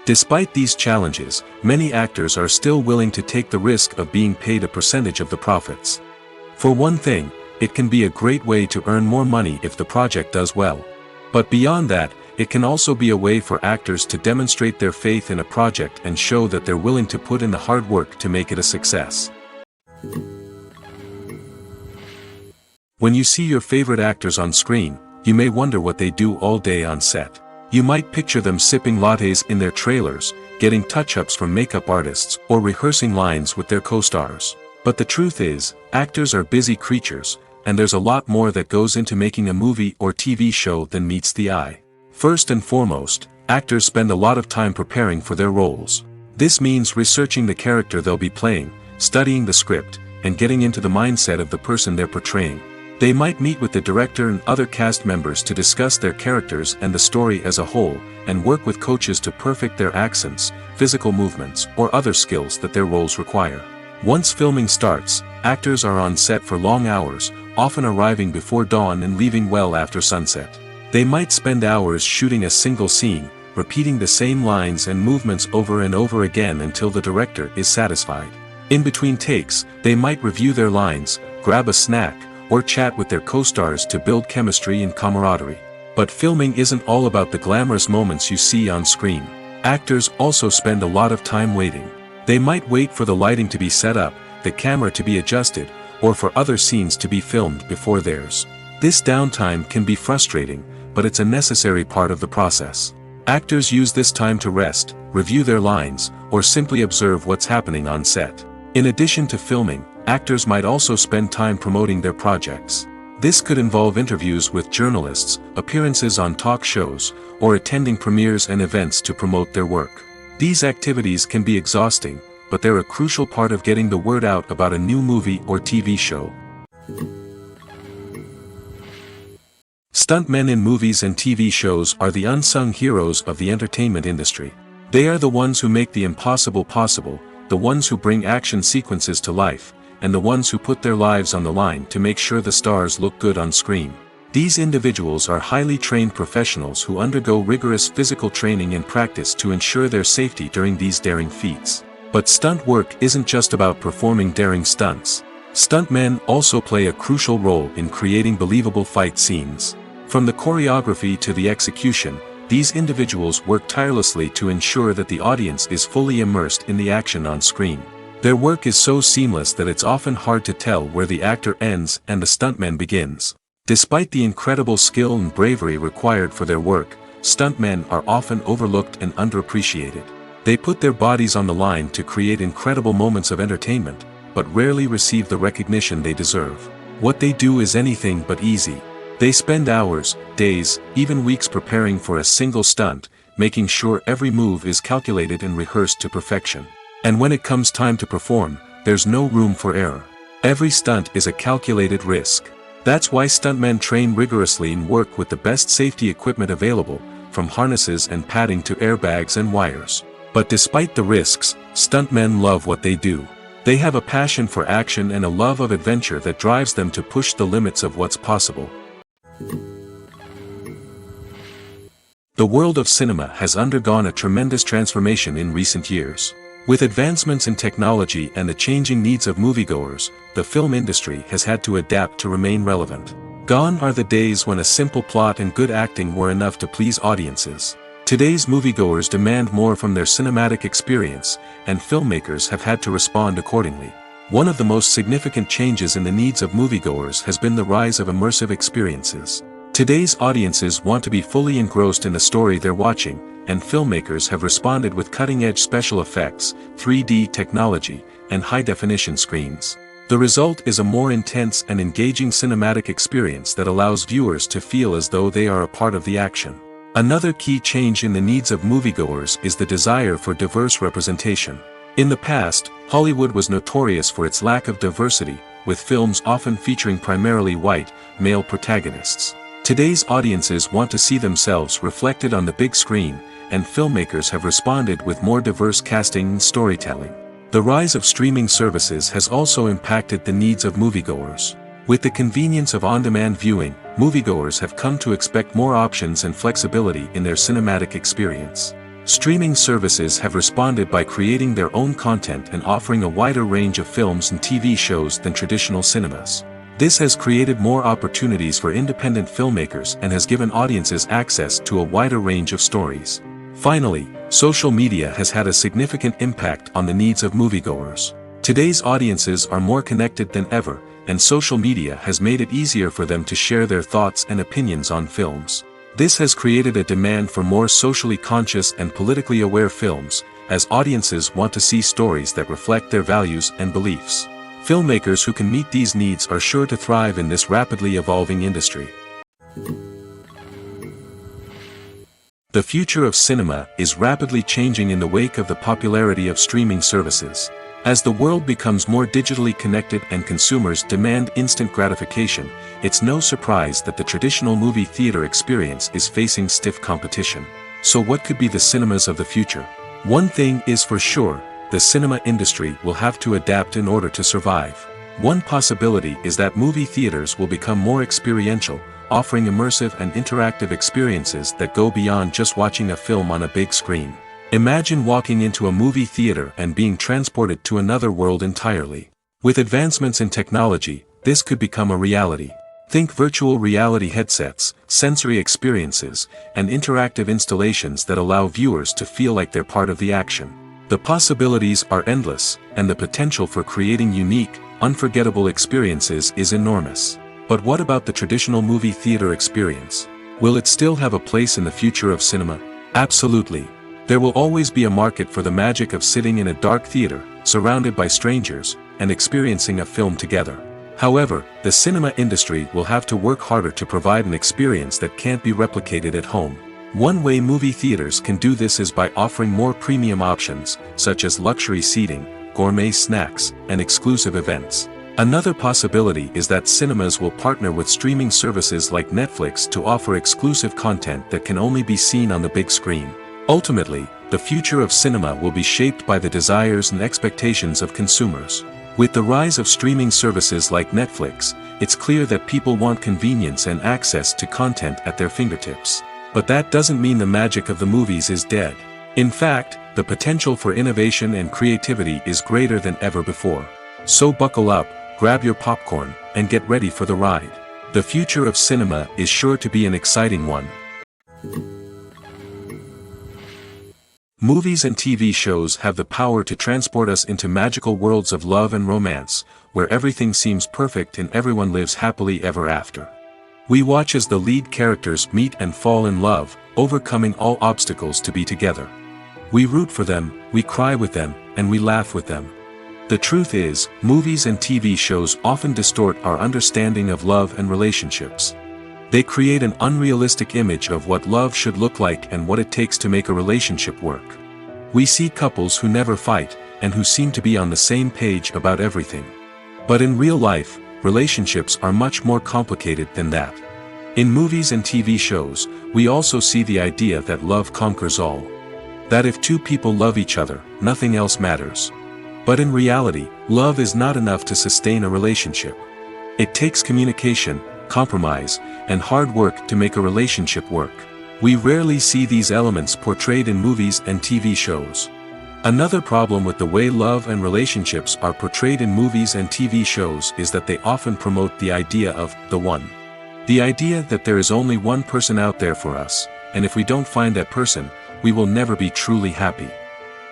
Despite these challenges, many actors are still willing to take the risk of being paid a percentage of the profits. For one thing, it can be a great way to earn more money if the project does well. But beyond that, it can also be a way for actors to demonstrate their faith in a project and show that they're willing to put in the hard work to make it a success. When you see your favorite actors on screen, you may wonder what they do all day on set. You might picture them sipping lattes in their trailers, getting touch-ups from makeup artists, or rehearsing lines with their co-stars. But the truth is, actors are busy creatures, and there's a lot more that goes into making a movie or TV show than meets the eye. First and foremost, actors spend a lot of time preparing for their roles. This means researching the character they'll be playing, studying the script, and getting into the mindset of the person they're portraying. They might meet with the director and other cast members to discuss their characters and the story as a whole, and work with coaches to perfect their accents, physical movements, or other skills that their roles require. Once filming starts, actors are on set for long hours, often arriving before dawn and leaving well after sunset. They might spend hours shooting a single scene, repeating the same lines and movements over and over again until the director is satisfied. In between takes, they might review their lines, grab a snack, or chat with their co-stars to build chemistry and camaraderie. But filming isn't all about the glamorous moments you see on screen. Actors also spend a lot of time waiting. They might wait for the lighting to be set up, the camera to be adjusted, or for other scenes to be filmed before theirs. This downtime can be frustrating, but it's a necessary part of the process. Actors use this time to rest, review their lines, or simply observe what's happening on set. In addition to filming, actors might also spend time promoting their projects. This could involve interviews with journalists, appearances on talk shows, or attending premieres and events to promote their work. These activities can be exhausting, but they're a crucial part of getting the word out about a new movie or TV show. Stuntmen in movies and TV shows are the unsung heroes of the entertainment industry. They are the ones who make the impossible possible, the ones who bring action sequences to life, and the ones who put their lives on the line to make sure the stars look good on screen. These individuals are highly trained professionals who undergo rigorous physical training and practice to ensure their safety during these daring feats. But stunt work isn't just about performing daring stunts. Stuntmen also play a crucial role in creating believable fight scenes. From the choreography to the execution, these individuals work tirelessly to ensure that the audience is fully immersed in the action on screen. Their work is so seamless that it's often hard to tell where the actor ends and the stuntman begins. Despite the incredible skill and bravery required for their work, stuntmen are often overlooked and underappreciated. They put their bodies on the line to create incredible moments of entertainment, but rarely receive the recognition they deserve. What they do is anything but easy. They spend hours, days, even weeks preparing for a single stunt, making sure every move is calculated and rehearsed to perfection. And when it comes time to perform, there's no room for error. Every stunt is a calculated risk. That's why stuntmen train rigorously and work with the best safety equipment available, from harnesses and padding to airbags and wires. But despite the risks, stuntmen love what they do. They have a passion for action and a love of adventure that drives them to push the limits of what's possible. The world of cinema has undergone a tremendous transformation in recent years. With advancements in technology and the changing needs of moviegoers, the film industry has had to adapt to remain relevant. Gone are the days when a simple plot and good acting were enough to please audiences. Today's moviegoers demand more from their cinematic experience, and filmmakers have had to respond accordingly. One of the most significant changes in the needs of moviegoers has been the rise of immersive experiences. Today's audiences want to be fully engrossed in the story they're watching, and filmmakers have responded with cutting-edge special effects, 3D technology, and high-definition screens. The result is a more intense and engaging cinematic experience that allows viewers to feel as though they are a part of the action. Another key change in the needs of moviegoers is the desire for diverse representation. In the past, Hollywood was notorious for its lack of diversity, with films often featuring primarily white, male protagonists. Today's audiences want to see themselves reflected on the big screen, and filmmakers have responded with more diverse casting and storytelling. The rise of streaming services has also impacted the needs of moviegoers. With the convenience of on-demand viewing, moviegoers have come to expect more options and flexibility in their cinematic experience. Streaming services have responded by creating their own content and offering a wider range of films and TV shows than traditional cinemas. This has created more opportunities for independent filmmakers and has given audiences access to a wider range of stories. Finally, social media has had a significant impact on the needs of moviegoers. Today's audiences are more connected than ever, and social media has made it easier for them to share their thoughts and opinions on films. This has created a demand for more socially conscious and politically aware films, as audiences want to see stories that reflect their values and beliefs. Filmmakers who can meet these needs are sure to thrive in this rapidly evolving industry. The future of cinema is rapidly changing in the wake of the popularity of streaming services. As the world becomes more digitally connected and consumers demand instant gratification, it's no surprise that the traditional movie theater experience is facing stiff competition. So what could be the cinemas of the future? One thing is for sure, the cinema industry will have to adapt in order to survive. One possibility is that movie theaters will become more experiential, offering immersive and interactive experiences that go beyond just watching a film on a big screen. Imagine walking into a movie theater and being transported to another world entirely. With advancements in technology, this could become a reality. Think virtual reality headsets, sensory experiences, and interactive installations that allow viewers to feel like they're part of the action. The possibilities are endless, and the potential for creating unique, unforgettable experiences is enormous. But what about the traditional movie theater experience? Will it still have a place in the future of cinema? Absolutely. There will always be a market for the magic of sitting in a dark theater, surrounded by strangers, and experiencing a film together. However, the cinema industry will have to work harder to provide an experience that can't be replicated at home. One way movie theaters can do this is by offering more premium options, such as luxury seating, gourmet snacks, and exclusive events. Another possibility is that cinemas will partner with streaming services like Netflix to offer exclusive content that can only be seen on the big screen. Ultimately, the future of cinema will be shaped by the desires and expectations of consumers. With the rise of streaming services like Netflix, it's clear that people want convenience and access to content at their fingertips. But that doesn't mean the magic of the movies is dead. In fact, the potential for innovation and creativity is greater than ever before. So buckle up, grab your popcorn, and get ready for the ride. The future of cinema is sure to be an exciting one. Movies and TV shows have the power to transport us into magical worlds of love and romance, where everything seems perfect and everyone lives happily ever after. We watch as the lead characters meet and fall in love, overcoming all obstacles to be together. We root for them, we cry with them, and we laugh with them. The truth is, movies and TV shows often distort our understanding of love and relationships. They create an unrealistic image of what love should look like and what it takes to make a relationship work. We see couples who never fight, and who seem to be on the same page about everything. But in real life, relationships are much more complicated than that. In movies and TV shows, we also see the idea that love conquers all. That if two people love each other, nothing else matters. But in reality, love is not enough to sustain a relationship. It takes communication, compromise, and hard work to make a relationship work. We rarely see these elements portrayed in movies and TV shows. Another problem with the way love and relationships are portrayed in movies and TV shows is that they often promote the idea of the one. The idea that there is only one person out there for us, and if we don't find that person, we will never be truly happy.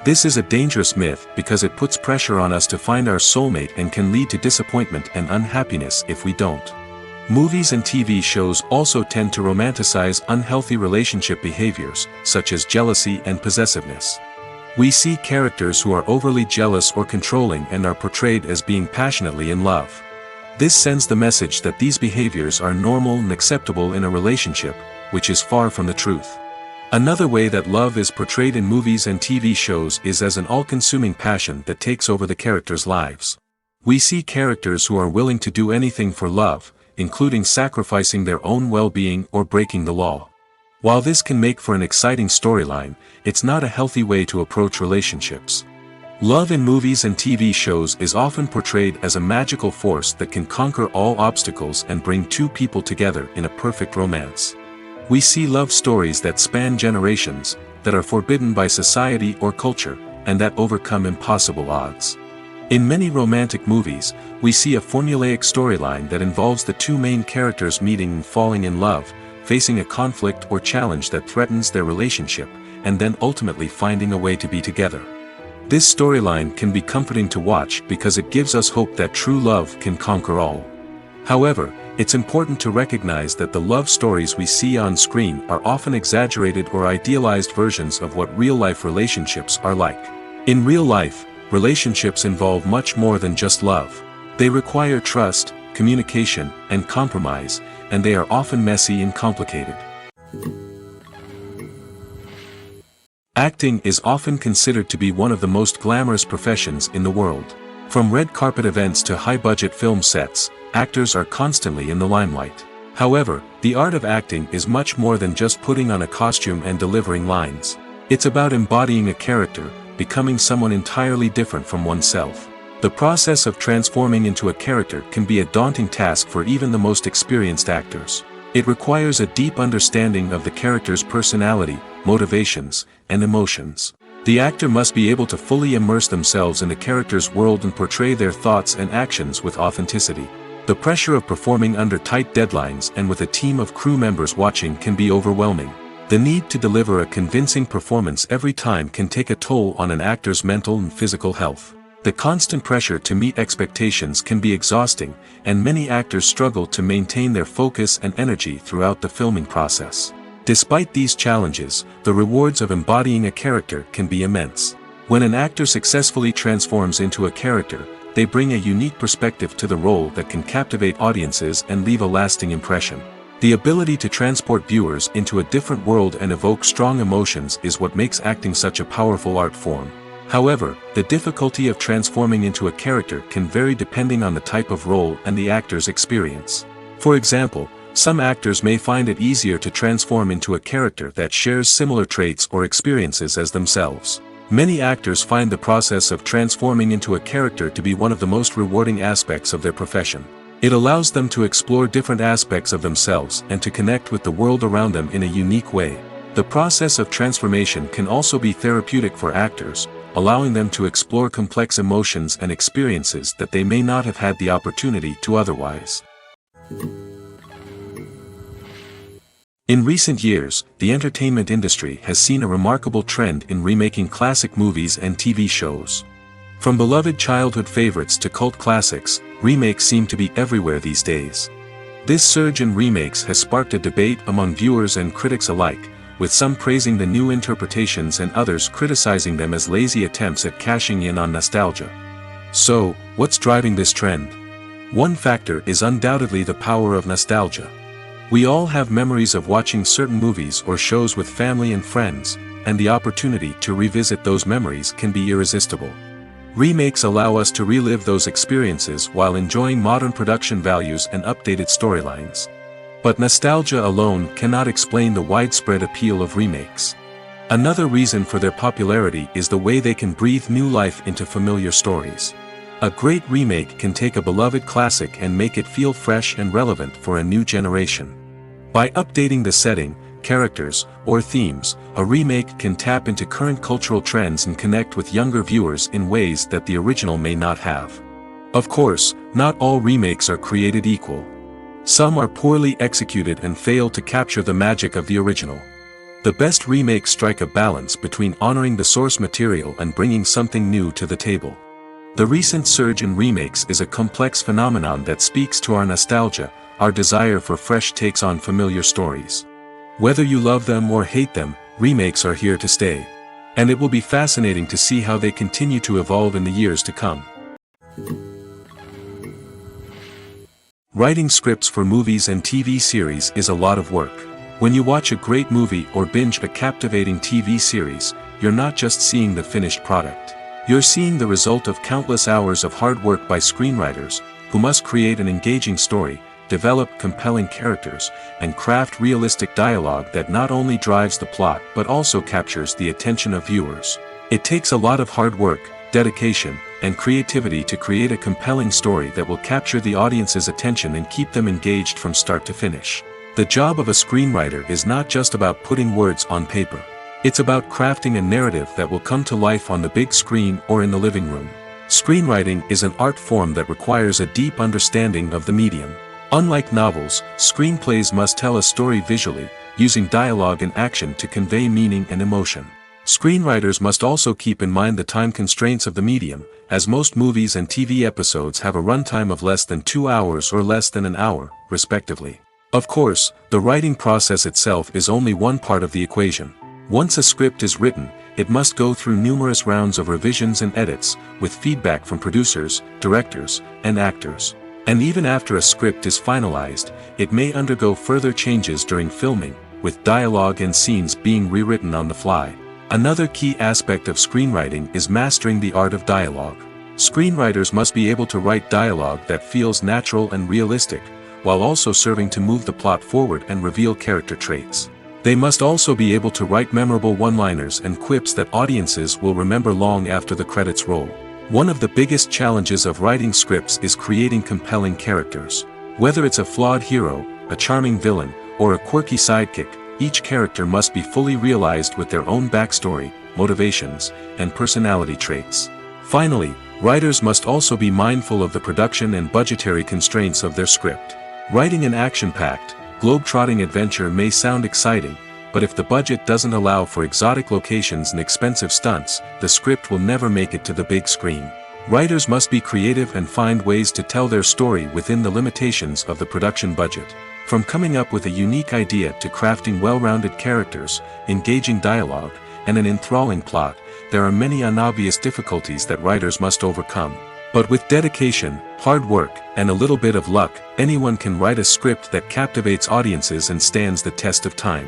This is a dangerous myth because it puts pressure on us to find our soulmate and can lead to disappointment and unhappiness if we don't. Movies and TV shows also tend to romanticize unhealthy relationship behaviors, such as jealousy and possessiveness. We see characters who are overly jealous or controlling and are portrayed as being passionately in love. This sends the message that these behaviors are normal and acceptable in a relationship, which is far from the truth. Another way that love is portrayed in movies and TV shows is as an all-consuming passion that takes over the characters' lives. We see characters who are willing to do anything for love, including sacrificing their own well-being or breaking the law. While this can make for an exciting storyline, it's not a healthy way to approach relationships. Love in movies and TV shows is often portrayed as a magical force that can conquer all obstacles and bring two people together in a perfect romance. We see love stories that span generations, that are forbidden by society or culture, and that overcome impossible odds. In many romantic movies, we see a formulaic storyline that involves the two main characters meeting and falling in love, facing a conflict or challenge that threatens their relationship, and then ultimately finding a way to be together. This storyline can be comforting to watch because it gives us hope that true love can conquer all. However, it's important to recognize that the love stories we see on screen are often exaggerated or idealized versions of what real-life relationships are like. In real life, relationships involve much more than just love. They require trust, communication, and compromise, and they are often messy and complicated. Acting is often considered to be one of the most glamorous professions in the world. From red carpet events to high-budget film sets, actors are constantly in the limelight. However, the art of acting is much more than just putting on a costume and delivering lines. It's about embodying a character, becoming someone entirely different from oneself. The process of transforming into a character can be a daunting task for even the most experienced actors. It requires a deep understanding of the character's personality, motivations, and emotions. The actor must be able to fully immerse themselves in the character's world and portray their thoughts and actions with authenticity. The pressure of performing under tight deadlines and with a team of crew members watching can be overwhelming. The need to deliver a convincing performance every time can take a toll on an actor's mental and physical health. The constant pressure to meet expectations can be exhausting, and many actors struggle to maintain their focus and energy throughout the filming process. Despite these challenges, the rewards of embodying a character can be immense. When an actor successfully transforms into a character, they bring a unique perspective to the role that can captivate audiences and leave a lasting impression. The ability to transport viewers into a different world and evoke strong emotions is what makes acting such a powerful art form. However, the difficulty of transforming into a character can vary depending on the type of role and the actor's experience. For example, some actors may find it easier to transform into a character that shares similar traits or experiences as themselves. Many actors find the process of transforming into a character to be one of the most rewarding aspects of their profession. It allows them to explore different aspects of themselves and to connect with the world around them in a unique way. The process of transformation can also be therapeutic for actors, allowing them to explore complex emotions and experiences that they may not have had the opportunity to otherwise. In recent years, the entertainment industry has seen a remarkable trend in remaking classic movies and TV shows. From beloved childhood favorites to cult classics, remakes seem to be everywhere these days. This surge in remakes has sparked a debate among viewers and critics alike, with some praising the new interpretations and others criticizing them as lazy attempts at cashing in on nostalgia. So, what's driving this trend? One factor is undoubtedly the power of nostalgia. We all have memories of watching certain movies or shows with family and friends, and the opportunity to revisit those memories can be irresistible. Remakes allow us to relive those experiences while enjoying modern production values and updated storylines. But nostalgia alone cannot explain the widespread appeal of remakes. Another reason for their popularity is the way they can breathe new life into familiar stories. A great remake can take a beloved classic and make it feel fresh and relevant for a new generation. By updating the setting, characters, or themes, a remake can tap into current cultural trends and connect with younger viewers in ways that the original may not have. Of course, not all remakes are created equal. Some are poorly executed and fail to capture the magic of the original. The best remakes strike a balance between honoring the source material and bringing something new to the table. The recent surge in remakes is a complex phenomenon that speaks to our nostalgia, our desire for fresh takes on familiar stories. Whether you love them or hate them, remakes are here to stay. And it will be fascinating to see how they continue to evolve in the years to come. Writing scripts for movies and TV series is a lot of work. When you watch a great movie or binge a captivating TV series, you're not just seeing the finished product. You're seeing the result of countless hours of hard work by screenwriters, who must create an engaging story, develop compelling characters, and craft realistic dialogue that not only drives the plot but also captures the attention of viewers. It takes a lot of hard work, dedication, and creativity to create a compelling story that will capture the audience's attention and keep them engaged from start to finish. The job of a screenwriter is not just about putting words on paper. It's about crafting a narrative that will come to life on the big screen or in the living room. Screenwriting is an art form that requires a deep understanding of the medium. Unlike novels, screenplays must tell a story visually, using dialogue and action to convey meaning and emotion. Screenwriters must also keep in mind the time constraints of the medium, as most movies and TV episodes have a runtime of less than 2 hours or less than an hour, respectively. Of course, the writing process itself is only one part of the equation. Once a script is written, it must go through numerous rounds of revisions and edits, with feedback from producers, directors, and actors. And even after a script is finalized, it may undergo further changes during filming, with dialogue and scenes being rewritten on the fly. Another key aspect of screenwriting is mastering the art of dialogue. Screenwriters must be able to write dialogue that feels natural and realistic, while also serving to move the plot forward and reveal character traits. They must also be able to write memorable one-liners and quips that audiences will remember long after the credits roll. One of the biggest challenges of writing scripts is creating compelling characters. Whether it's a flawed hero, a charming villain, or a quirky sidekick, each character must be fully realized with their own backstory, motivations, and personality traits. Finally, writers must also be mindful of the production and budgetary constraints of their script. Writing an action-packed, globe-trotting adventure may sound exciting, but if the budget doesn't allow for exotic locations and expensive stunts, the script will never make it to the big screen. Writers must be creative and find ways to tell their story within the limitations of the production budget. From coming up with a unique idea to crafting well-rounded characters, engaging dialogue, and an enthralling plot, there are many unobvious difficulties that writers must overcome. But with dedication, hard work, and a little bit of luck, anyone can write a script that captivates audiences and stands the test of time.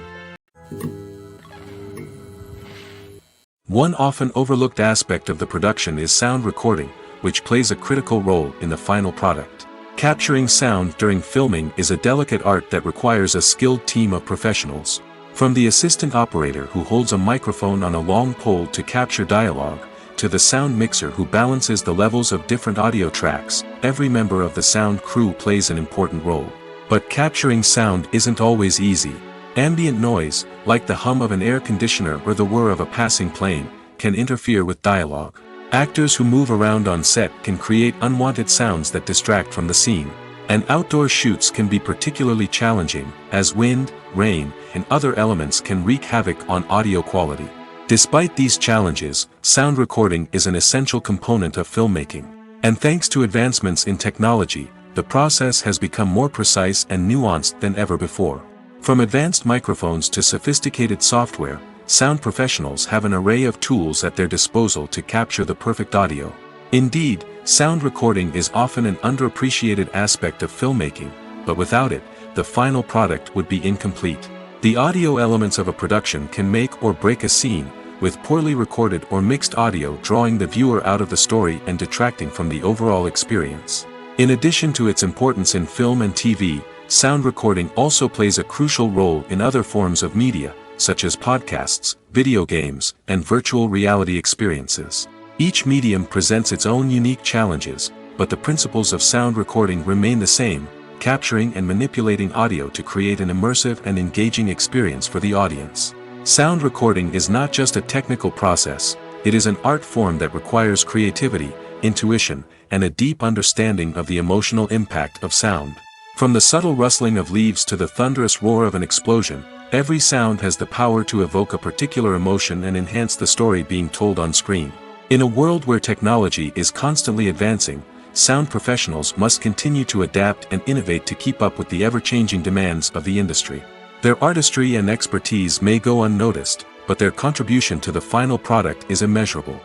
One often overlooked aspect of the production is sound recording, which plays a critical role in the final product. Capturing sound during filming is a delicate art that requires a skilled team of professionals. From the assistant operator who holds a microphone on a long pole to capture dialogue, to the sound mixer who balances the levels of different audio tracks, every member of the sound crew plays an important role. But capturing sound isn't always easy. Ambient noise, like the hum of an air conditioner or the whir of a passing plane, can interfere with dialogue. Actors who move around on set can create unwanted sounds that distract from the scene. And outdoor shoots can be particularly challenging, as wind, rain, and other elements can wreak havoc on audio quality. Despite these challenges, sound recording is an essential component of filmmaking. And thanks to advancements in technology, the process has become more precise and nuanced than ever before. From advanced microphones to sophisticated software, sound professionals have an array of tools at their disposal to capture the perfect audio. Indeed, sound recording is often an underappreciated aspect of filmmaking, but without it, the final product would be incomplete. The audio elements of a production can make or break a scene, with poorly recorded or mixed audio drawing the viewer out of the story and detracting from the overall experience. In addition to its importance in film and TV, sound recording also plays a crucial role in other forms of media, such as podcasts, video games, and virtual reality experiences. Each medium presents its own unique challenges, but the principles of sound recording remain the same: capturing and manipulating audio to create an immersive and engaging experience for the audience. Sound recording is not just a technical process, it is an art form that requires creativity, intuition, and a deep understanding of the emotional impact of sound. From the subtle rustling of leaves to the thunderous roar of an explosion, every sound has the power to evoke a particular emotion and enhance the story being told on screen. In a world where technology is constantly advancing, sound professionals must continue to adapt and innovate to keep up with the ever-changing demands of the industry. Their artistry and expertise may go unnoticed, but their contribution to the final product is immeasurable.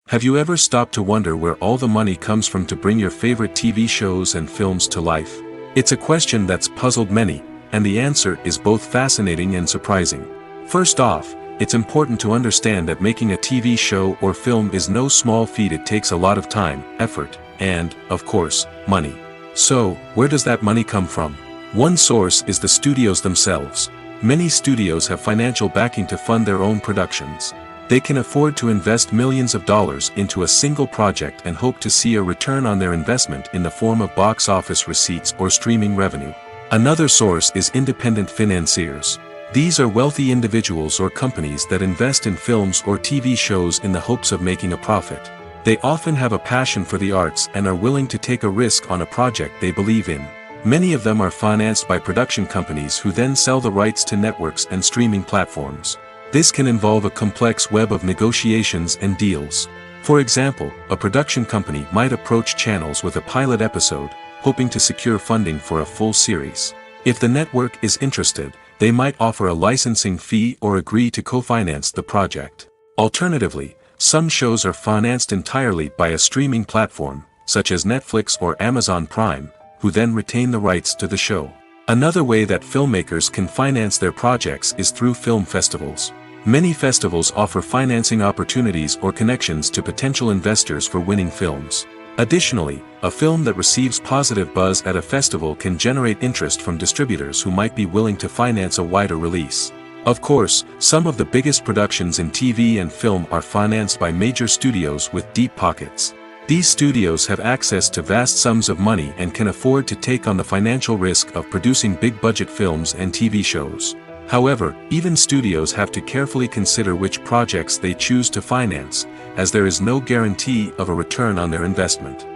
Have you ever stopped to wonder where all the money comes from to bring your favorite TV shows and films to life? It's a question that's puzzled many, and the answer is both fascinating and surprising. First off, it's important to understand that making a TV show or film is no small feat. It takes a lot of time, effort, and, of course, money. So, where does that money come from? One source is the studios themselves. Many studios have financial backing to fund their own productions. They can afford to invest millions of dollars into a single project and hope to see a return on their investment in the form of box office receipts or streaming revenue. Another source is independent financiers. These are wealthy individuals or companies that invest in films or TV shows in the hopes of making a profit. They often have a passion for the arts and are willing to take a risk on a project they believe in. Many of them are financed by production companies who then sell the rights to networks and streaming platforms. This can involve a complex web of negotiations and deals. For example, a production company might approach channels with a pilot episode, hoping to secure funding for a full series. If the network is interested, they might offer a licensing fee or agree to co-finance the project. Alternatively, some shows are financed entirely by a streaming platform, such as Netflix or Amazon Prime, who then retain the rights to the show. Another way that filmmakers can finance their projects is through film festivals. Many festivals offer financing opportunities or connections to potential investors for winning films. Additionally, a film that receives positive buzz at a festival can generate interest from distributors who might be willing to finance a wider release. Of course, some of the biggest productions in TV and film are financed by major studios with deep pockets. These studios have access to vast sums of money and can afford to take on the financial risk of producing big-budget films and TV shows. However, even studios have to carefully consider which projects they choose to finance, as there is no guarantee of a return on their investment.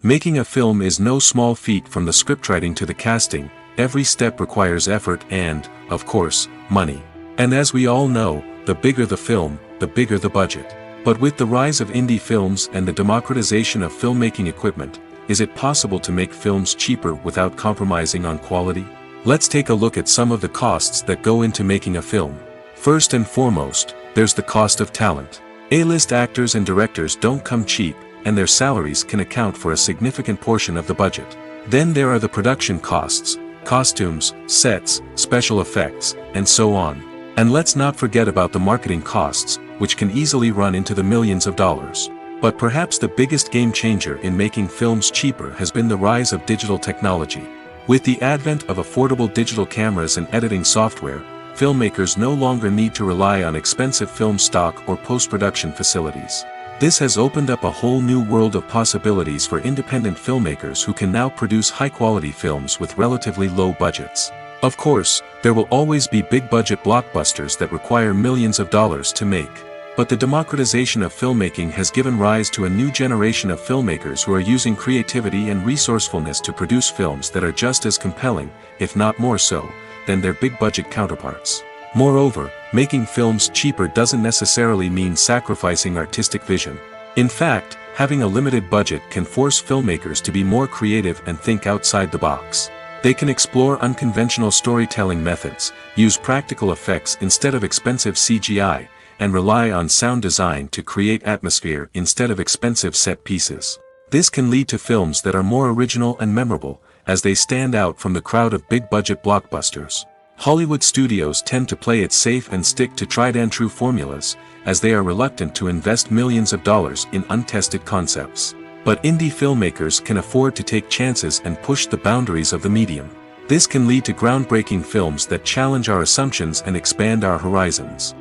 Making a film is no small feat. From the scriptwriting to the casting, every step requires effort and, of course, money. And as we all know, the bigger the film, the bigger the budget. But with the rise of indie films and the democratization of filmmaking equipment, is it possible to make films cheaper without compromising on quality? Let's take a look at some of the costs that go into making a film. First and foremost, there's the cost of talent. A-list actors and directors don't come cheap, and their salaries can account for a significant portion of the budget. Then there are the production costs, costumes, sets, special effects, and so on. And let's not forget about the marketing costs, which can easily run into the millions of dollars. But perhaps the biggest game changer in making films cheaper has been the rise of digital technology. With the advent of affordable digital cameras and editing software, filmmakers no longer need to rely on expensive film stock or post-production facilities. This has opened up a whole new world of possibilities for independent filmmakers who can now produce high-quality films with relatively low budgets. Of course, there will always be big-budget blockbusters that require millions of dollars to make. But the democratization of filmmaking has given rise to a new generation of filmmakers who are using creativity and resourcefulness to produce films that are just as compelling, if not more so, than their big-budget counterparts. Moreover, making films cheaper doesn't necessarily mean sacrificing artistic vision. In fact, having a limited budget can force filmmakers to be more creative and think outside the box. They can explore unconventional storytelling methods, use practical effects instead of expensive CGI, and rely on sound design to create atmosphere instead of expensive set pieces. This can lead to films that are more original and memorable, as they stand out from the crowd of big-budget blockbusters. Hollywood studios tend to play it safe and stick to tried-and-true formulas, as they are reluctant to invest millions of dollars in untested concepts. But indie filmmakers can afford to take chances and push the boundaries of the medium. This can lead to groundbreaking films that challenge our assumptions and expand our horizons.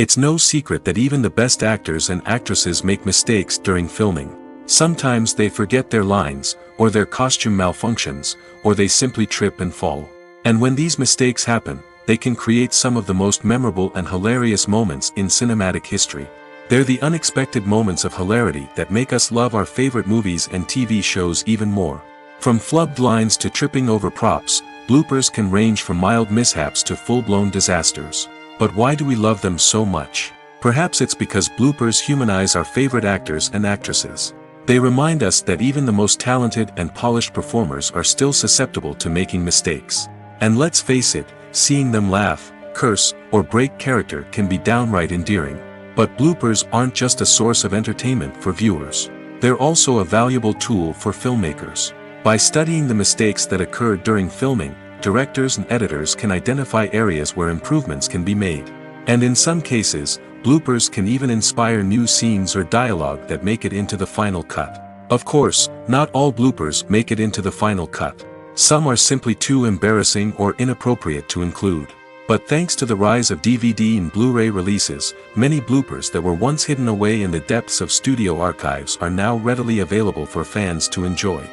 It's no secret that even the best actors and actresses make mistakes during filming. Sometimes they forget their lines, or their costume malfunctions, or they simply trip and fall. And when these mistakes happen, they can create some of the most memorable and hilarious moments in cinematic history. They're the unexpected moments of hilarity that make us love our favorite movies and TV shows even more. From flubbed lines to tripping over props, bloopers can range from mild mishaps to full-blown disasters. But why do we love them so much? Perhaps it's because bloopers humanize our favorite actors and actresses. They remind us that even the most talented and polished performers are still susceptible to making mistakes. And let's face it, seeing them laugh, curse, or break character can be downright endearing. But bloopers aren't just a source of entertainment for viewers. They're also a valuable tool for filmmakers. By studying the mistakes that occur during filming, directors and editors can identify areas where improvements can be made. And in some cases, bloopers can even inspire new scenes or dialogue that make it into the final cut. Of course, not all bloopers make it into the final cut. Some are simply too embarrassing or inappropriate to include. But thanks to the rise of DVD and Blu-ray releases, many bloopers that were once hidden away in the depths of studio archives are now readily available for fans to enjoy.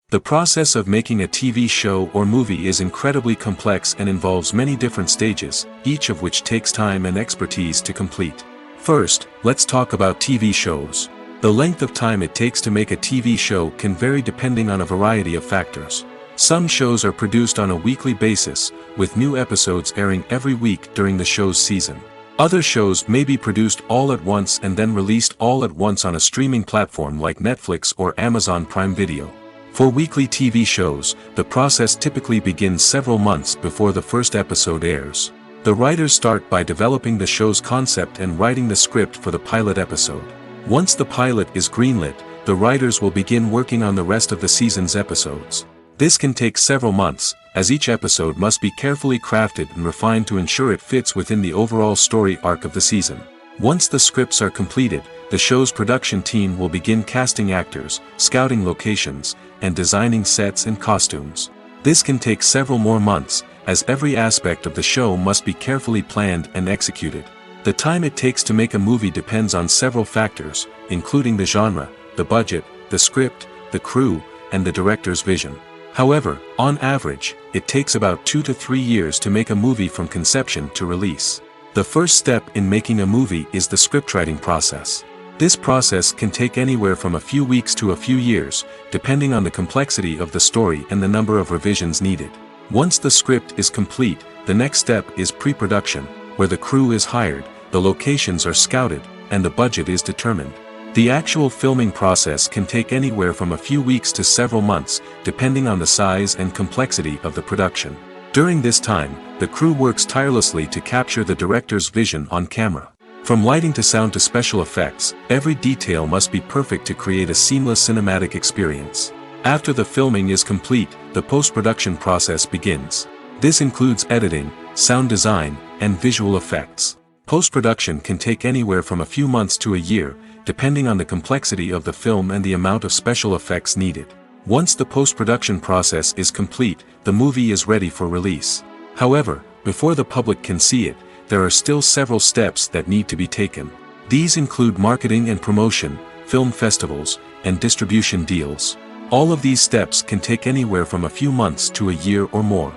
The process of making a TV show or movie is incredibly complex and involves many different stages, each of which takes time and expertise to complete. First, let's talk about TV shows. The length of time it takes to make a TV show can vary depending on a variety of factors. Some shows are produced on a weekly basis, with new episodes airing every week during the show's season. Other shows may be produced all at once and then released all at once on a streaming platform like Netflix or Amazon Prime Video. For weekly TV shows, the process typically begins several months before the first episode airs. The writers start by developing the show's concept and writing the script for the pilot episode. Once the pilot is greenlit, the writers will begin working on the rest of the season's episodes. This can take several months, as each episode must be carefully crafted and refined to ensure it fits within the overall story arc of the season. Once the scripts are completed, the show's production team will begin casting actors, scouting locations, and designing sets and costumes. This can take several more months, as every aspect of the show must be carefully planned and executed. The time it takes to make a movie depends on several factors, including the genre, the budget, the script, the crew, and the director's vision. However, on average, it takes about 2 to 3 years to make a movie from conception to release. The first step in making a movie is the scriptwriting process. This process can take anywhere from a few weeks to a few years, depending on the complexity of the story and the number of revisions needed. Once the script is complete, the next step is pre-production, where the crew is hired, the locations are scouted, and the budget is determined. The actual filming process can take anywhere from a few weeks to several months, depending on the size and complexity of the production. During this time, the crew works tirelessly to capture the director's vision on camera. From lighting to sound to special effects, every detail must be perfect to create a seamless cinematic experience. After the filming is complete, the post-production process begins. This includes editing, sound design, and visual effects. Post-production can take anywhere from a few months to a year, depending on the complexity of the film and the amount of special effects needed. Once the post-production process is complete, the movie is ready for release. However, before the public can see it, there are still several steps that need to be taken. These include marketing and promotion, film festivals, and distribution deals. All of these steps can take anywhere from a few months to a year or more.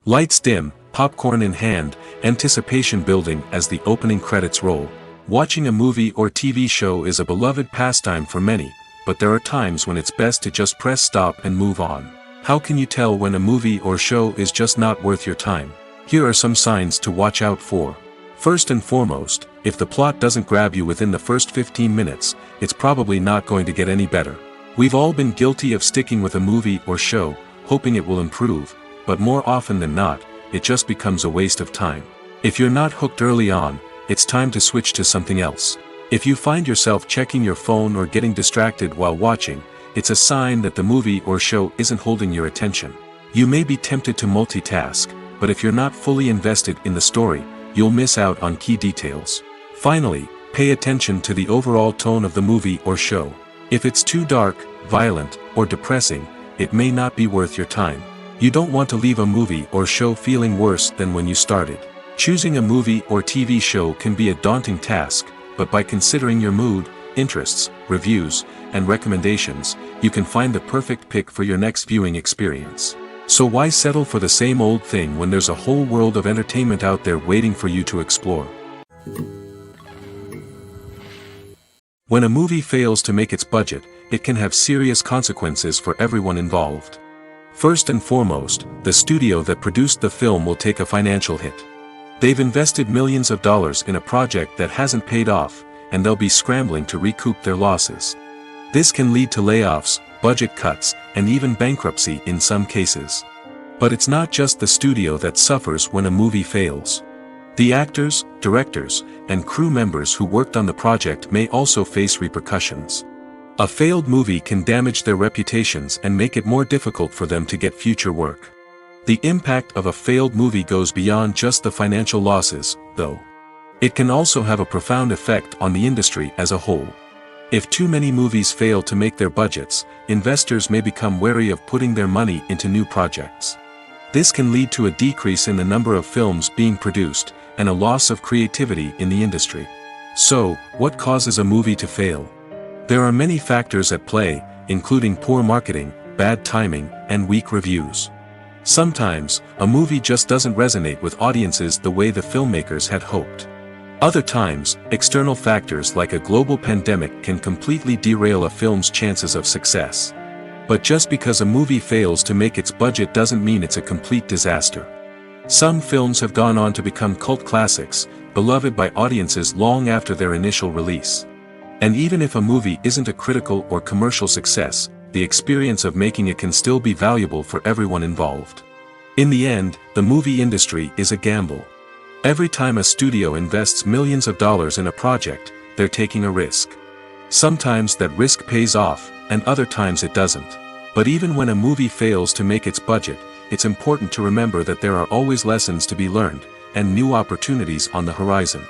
Lights dim, popcorn in hand, anticipation building as the opening credits roll. Watching a movie or TV show is a beloved pastime for many, but there are times when it's best to just press stop and move on. How can you tell when a movie or show is just not worth your time? Here are some signs to watch out for. First and foremost, if the plot doesn't grab you within the first 15 minutes, it's probably not going to get any better. We've all been guilty of sticking with a movie or show, hoping it will improve, but more often than not, it just becomes a waste of time. If you're not hooked early on, it's time to switch to something else. If you find yourself checking your phone or getting distracted while watching, it's a sign that the movie or show isn't holding your attention. You may be tempted to multitask, but if you're not fully invested in the story, you'll miss out on key details. Finally, pay attention to the overall tone of the movie or show. If it's too dark, violent, or depressing, it may not be worth your time. You don't want to leave a movie or show feeling worse than when you started. Choosing a movie or TV show can be a daunting task, but by considering your mood, interests, reviews, and recommendations, you can find the perfect pick for your next viewing experience. So why settle for the same old thing when there's a whole world of entertainment out there waiting for you to explore? When a movie fails to make its budget, it can have serious consequences for everyone involved. First and foremost, the studio that produced the film will take a financial hit. They've invested millions of dollars in a project that hasn't paid off, and they'll be scrambling to recoup their losses. This can lead to layoffs, budget cuts, and even bankruptcy in some cases. But it's not just the studio that suffers when a movie fails. The actors, directors, and crew members who worked on the project may also face repercussions. A failed movie can damage their reputations and make it more difficult for them to get future work. The impact of a failed movie goes beyond just the financial losses, though. It can also have a profound effect on the industry as a whole. If too many movies fail to make their budgets, investors may become wary of putting their money into new projects. This can lead to a decrease in the number of films being produced, and a loss of creativity in the industry. So, what causes a movie to fail? There are many factors at play, including poor marketing, bad timing, and weak reviews. Sometimes, a movie just doesn't resonate with audiences the way the filmmakers had hoped. Other times, external factors like a global pandemic can completely derail a film's chances of success. But just because a movie fails to make its budget doesn't mean it's a complete disaster. Some films have gone on to become cult classics, beloved by audiences long after their initial release. And even if a movie isn't a critical or commercial success, the experience of making it can still be valuable for everyone involved. In the end, the movie industry is a gamble. Every time a studio invests millions of dollars in a project, they're taking a risk. Sometimes that risk pays off, and other times it doesn't. But even when a movie fails to make its budget, it's important to remember that there are always lessons to be learned, and new opportunities on the horizon.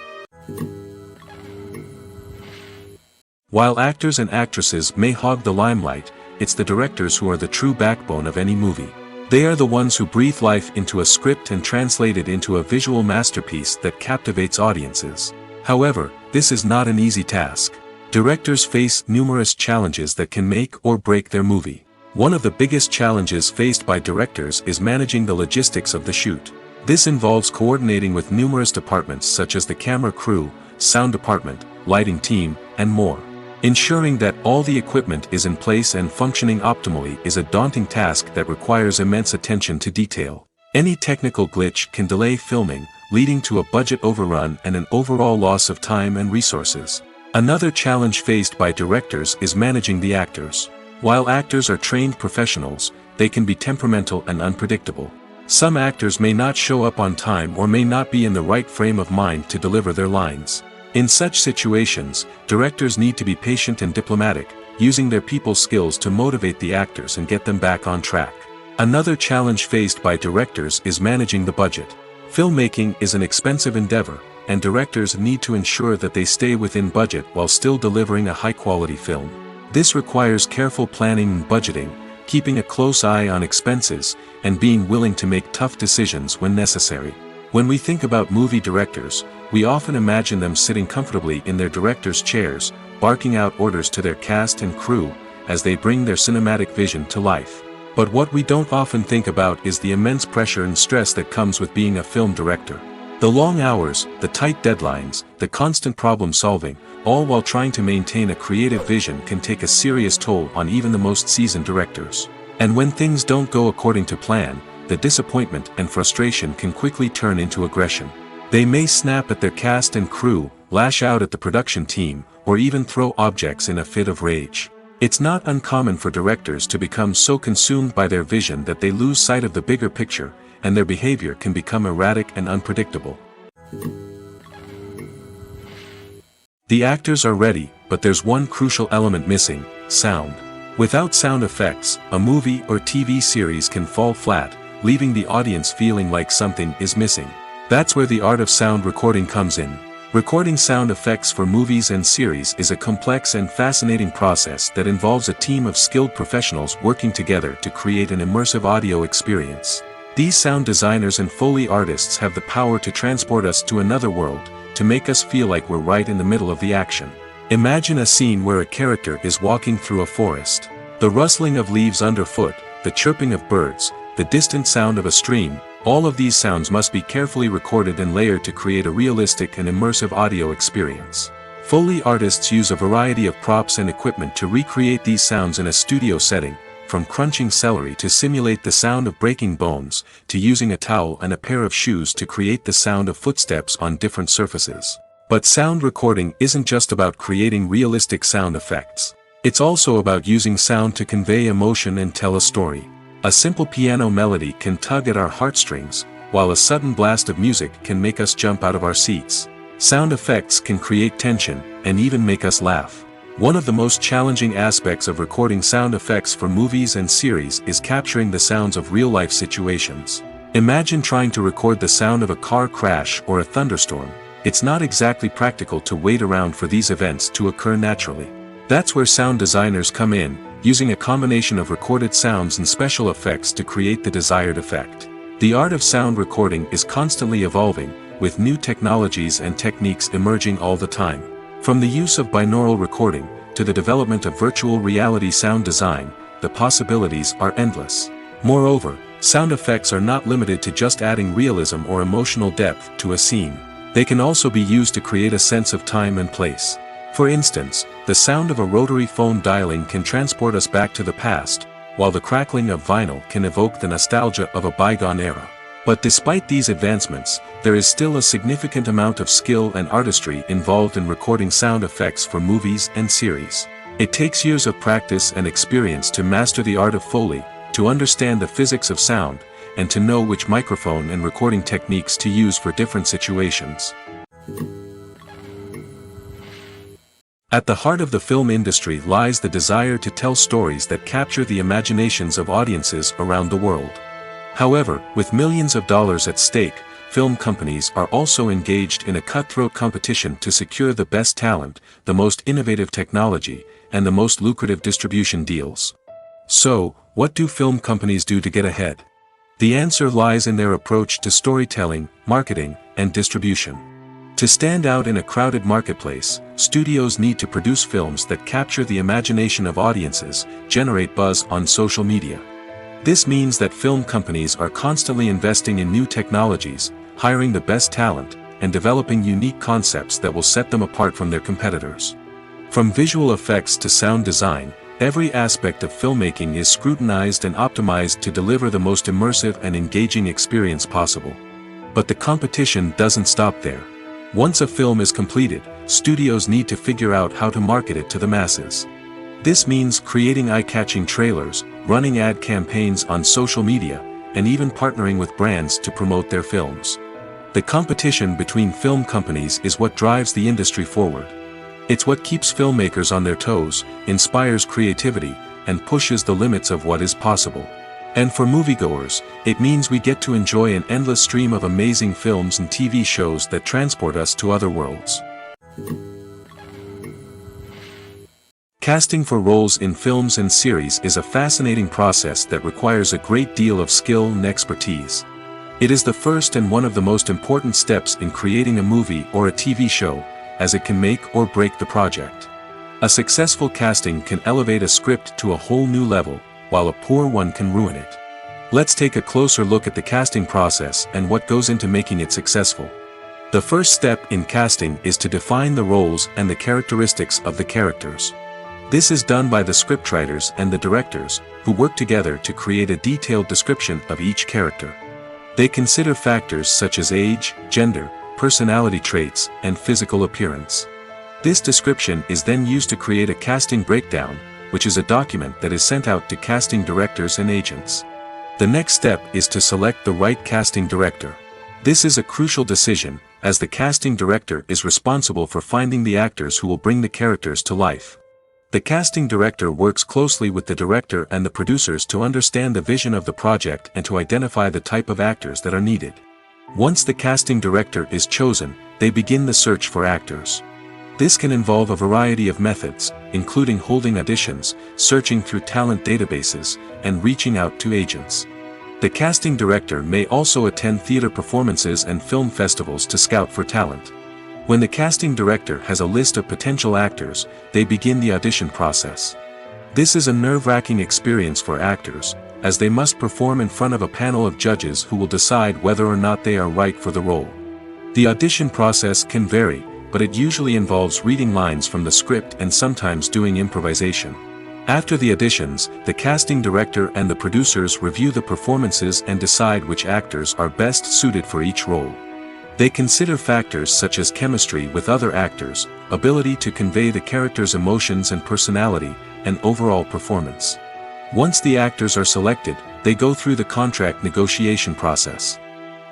While actors and actresses may hog the limelight, it's the directors who are the true backbone of any movie. They are the ones who breathe life into a script and translate it into a visual masterpiece that captivates audiences. However, this is not an easy task. Directors face numerous challenges that can make or break their movie. One of the biggest challenges faced by directors is managing the logistics of the shoot. This involves coordinating with numerous departments such as the camera crew, sound department, lighting team, and more. Ensuring that all the equipment is in place and functioning optimally is a daunting task that requires immense attention to detail. Any technical glitch can delay filming, leading to a budget overrun and an overall loss of time and resources. Another challenge faced by directors is managing the actors. While actors are trained professionals, they can be temperamental and unpredictable. Some actors may not show up on time or may not be in the right frame of mind to deliver their lines. In such situations, directors need to be patient and diplomatic, using their people skills to motivate the actors and get them back on track. Another challenge faced by directors is managing the budget. Filmmaking is an expensive endeavor, and directors need to ensure that they stay within budget while still delivering a high-quality film. This requires careful planning and budgeting, keeping a close eye on expenses, and being willing to make tough decisions when necessary. When we think about movie directors, we often imagine them sitting comfortably in their director's chairs, barking out orders to their cast and crew, as they bring their cinematic vision to life. But what we don't often think about is the immense pressure and stress that comes with being a film director. The long hours, the tight deadlines, the constant problem solving, all while trying to maintain a creative vision can take a serious toll on even the most seasoned directors. And when things don't go according to plan, the disappointment and frustration can quickly turn into aggression. They may snap at their cast and crew, lash out at the production team, or even throw objects in a fit of rage. It's not uncommon for directors to become so consumed by their vision that they lose sight of the bigger picture, and their behavior can become erratic and unpredictable. The actors are ready, but there's one crucial element missing: sound. Without sound effects, a movie or TV series can fall flat, leaving the audience feeling like something is missing. That's where the art of sound recording comes in. Recording sound effects for movies and series is a complex and fascinating process that involves a team of skilled professionals working together to create an immersive audio experience. These sound designers and Foley artists have the power to transport us to another world, to make us feel like we're right in the middle of the action. Imagine a scene where a character is walking through a forest. The rustling of leaves underfoot, the chirping of birds, the distant sound of a stream, all of these sounds must be carefully recorded and layered to create a realistic and immersive audio experience. Foley artists use a variety of props and equipment to recreate these sounds in a studio setting, from crunching celery to simulate the sound of breaking bones, to using a towel and a pair of shoes to create the sound of footsteps on different surfaces. But sound recording isn't just about creating realistic sound effects. It's also about using sound to convey emotion and tell a story. A simple piano melody can tug at our heartstrings, while a sudden blast of music can make us jump out of our seats. Sound effects can create tension, and even make us laugh. One of the most challenging aspects of recording sound effects for movies and series is capturing the sounds of real-life situations. Imagine trying to record the sound of a car crash or a thunderstorm. It's not exactly practical to wait around for these events to occur naturally. That's where sound designers come in, using a combination of recorded sounds and special effects to create the desired effect. The art of sound recording is constantly evolving, with new technologies and techniques emerging all the time. From the use of binaural recording, to the development of virtual reality sound design, the possibilities are endless. Moreover, sound effects are not limited to just adding realism or emotional depth to a scene. They can also be used to create a sense of time and place. For instance, the sound of a rotary phone dialing can transport us back to the past, while the crackling of vinyl can evoke the nostalgia of a bygone era. But despite these advancements, there is still a significant amount of skill and artistry involved in recording sound effects for movies and series. It takes years of practice and experience to master the art of Foley, to understand the physics of sound, and to know which microphone and recording techniques to use for different situations. At the heart of the film industry lies the desire to tell stories that capture the imaginations of audiences around the world. However, with millions of dollars at stake, film companies are also engaged in a cutthroat competition to secure the best talent, the most innovative technology, and the most lucrative distribution deals. So, what do film companies do to get ahead? The answer lies in their approach to storytelling, marketing, and distribution. To stand out in a crowded marketplace, studios need to produce films that capture the imagination of audiences, generate buzz on social media. This means that film companies are constantly investing in new technologies, hiring the best talent, and developing unique concepts that will set them apart from their competitors. From visual effects to sound design, every aspect of filmmaking is scrutinized and optimized to deliver the most immersive and engaging experience possible. But the competition doesn't stop there. Once a film is completed, studios need to figure out how to market it to the masses. This means creating eye-catching trailers, running ad campaigns on social media, and even partnering with brands to promote their films. The competition between film companies is what drives the industry forward. It's what keeps filmmakers on their toes, inspires creativity, and pushes the limits of what is possible. And for moviegoers, it means we get to enjoy an endless stream of amazing films and TV shows that transport us to other worlds. Casting for roles in films and series is a fascinating process that requires a great deal of skill and expertise. It is the first and one of the most important steps in creating a movie or a TV show, as it can make or break the project. A successful casting can elevate a script to a whole new level, while a poor one can ruin it. Let's take a closer look at the casting process and what goes into making it successful. The first step in casting is to define the roles and the characteristics of the characters. This is done by the scriptwriters and the directors, who work together to create a detailed description of each character. They consider factors such as age, gender, personality traits, and physical appearance. This description is then used to create a casting breakdown, which is a document that is sent out to casting directors and agents. The next step is to select the right casting director. This is a crucial decision, as the casting director is responsible for finding the actors who will bring the characters to life. The casting director works closely with the director and the producers to understand the vision of the project and to identify the type of actors that are needed. Once the casting director is chosen, they begin the search for actors. This can involve a variety of methods, including holding auditions, searching through talent databases, and reaching out to agents. The casting director may also attend theater performances and film festivals to scout for talent. When the casting director has a list of potential actors, they begin the audition process. This is a nerve-wracking experience for actors, as they must perform in front of a panel of judges who will decide whether or not they are right for the role. The audition process can vary, but it usually involves reading lines from the script and sometimes doing improvisation. After the auditions, the casting director and the producers review the performances and decide which actors are best suited for each role. They consider factors such as chemistry with other actors, ability to convey the character's emotions and personality, and overall performance. Once the actors are selected, they go through the contract negotiation process.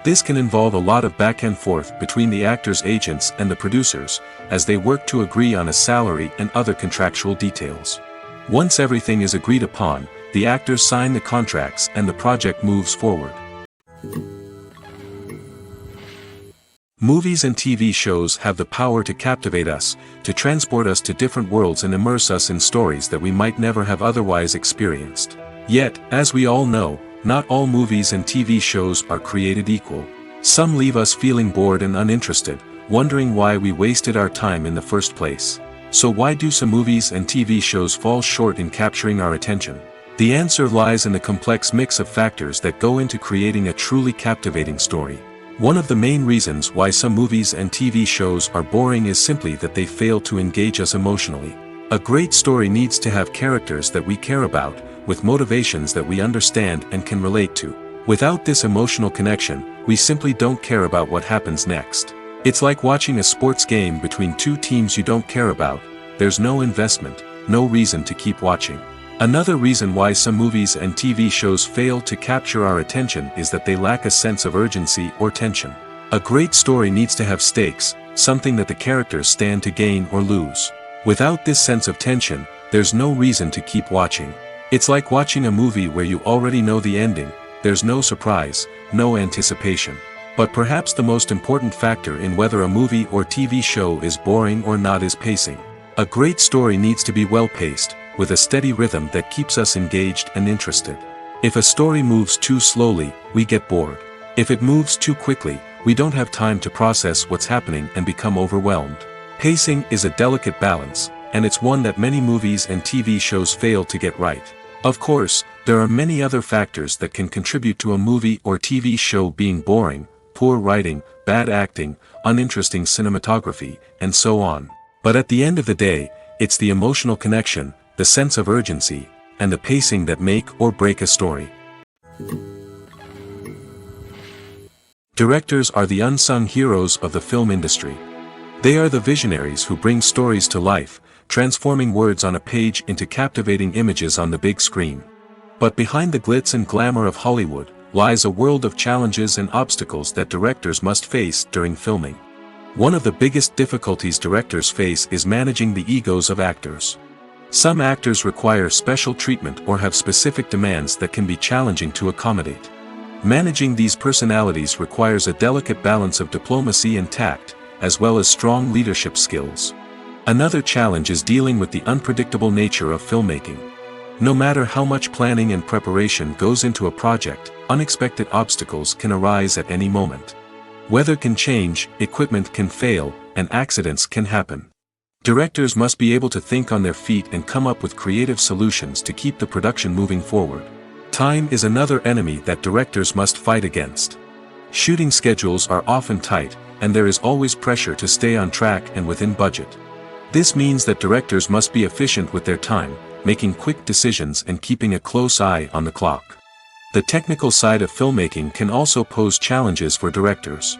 This can involve a lot of back and forth between the actors' agents and the producers, as they work to agree on a salary and other contractual details. Once everything is agreed upon, the actors sign the contracts and the project moves forward. Movies and TV shows have the power to captivate us, to transport us to different worlds and immerse us in stories that we might never have otherwise experienced. Yet, as we all know, not all movies and TV shows are created equal. Some leave us feeling bored and uninterested, wondering why we wasted our time in the first place. So why do some movies and TV shows fall short in capturing our attention? The answer lies in the complex mix of factors that go into creating a truly captivating story. One of the main reasons why some movies and TV shows are boring is simply that they fail to engage us emotionally. A great story needs to have characters that we care about, with motivations that we understand and can relate to. Without this emotional connection, we simply don't care about what happens next. It's like watching a sports game between two teams you don't care about. There's no investment, no reason to keep watching. Another reason why some movies and TV shows fail to capture our attention is that they lack a sense of urgency or tension. A great story needs to have stakes, something that the characters stand to gain or lose. Without this sense of tension, there's no reason to keep watching. It's like watching a movie where you already know the ending. There's no surprise, no anticipation. But perhaps the most important factor in whether a movie or TV show is boring or not is pacing. A great story needs to be well-paced, with a steady rhythm that keeps us engaged and interested. If a story moves too slowly, we get bored. If it moves too quickly, we don't have time to process what's happening and become overwhelmed. Pacing is a delicate balance, and it's one that many movies and TV shows fail to get right. Of course, there are many other factors that can contribute to a movie or TV show being boring: poor writing, bad acting, uninteresting cinematography, and so on. But at the end of the day, it's the emotional connection, the sense of urgency, and the pacing that make or break a story. Directors are the unsung heroes of the film industry. They are the visionaries who bring stories to life, transforming words on a page into captivating images on the big screen. But behind the glitz and glamour of Hollywood lies a world of challenges and obstacles that directors must face during filming. One of the biggest difficulties directors face is managing the egos of actors. Some actors require special treatment or have specific demands that can be challenging to accommodate. Managing these personalities requires a delicate balance of diplomacy and tact, as well as strong leadership skills. Another challenge is dealing with the unpredictable nature of filmmaking. No matter how much planning and preparation goes into a project, unexpected obstacles can arise at any moment. Weather can change, equipment can fail, and accidents can happen. Directors must be able to think on their feet and come up with creative solutions to keep the production moving forward. Time is another enemy that directors must fight against. Shooting schedules are often tight, and there is always pressure to stay on track and within budget. This means that directors must be efficient with their time, making quick decisions and keeping a close eye on the clock. The technical side of filmmaking can also pose challenges for directors.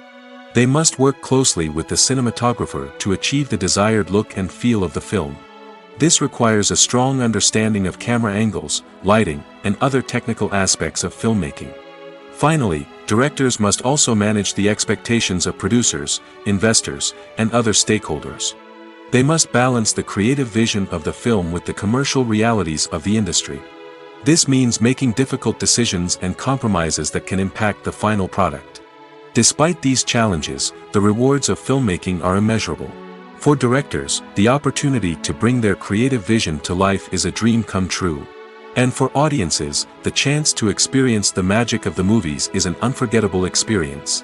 They must work closely with the cinematographer to achieve the desired look and feel of the film. This requires a strong understanding of camera angles, lighting, and other technical aspects of filmmaking. Finally, directors must also manage the expectations of producers, investors, and other stakeholders. They must balance the creative vision of the film with the commercial realities of the industry. This means making difficult decisions and compromises that can impact the final product. Despite these challenges, the rewards of filmmaking are immeasurable. For directors, the opportunity to bring their creative vision to life is a dream come true. And for audiences, the chance to experience the magic of the movies is an unforgettable experience.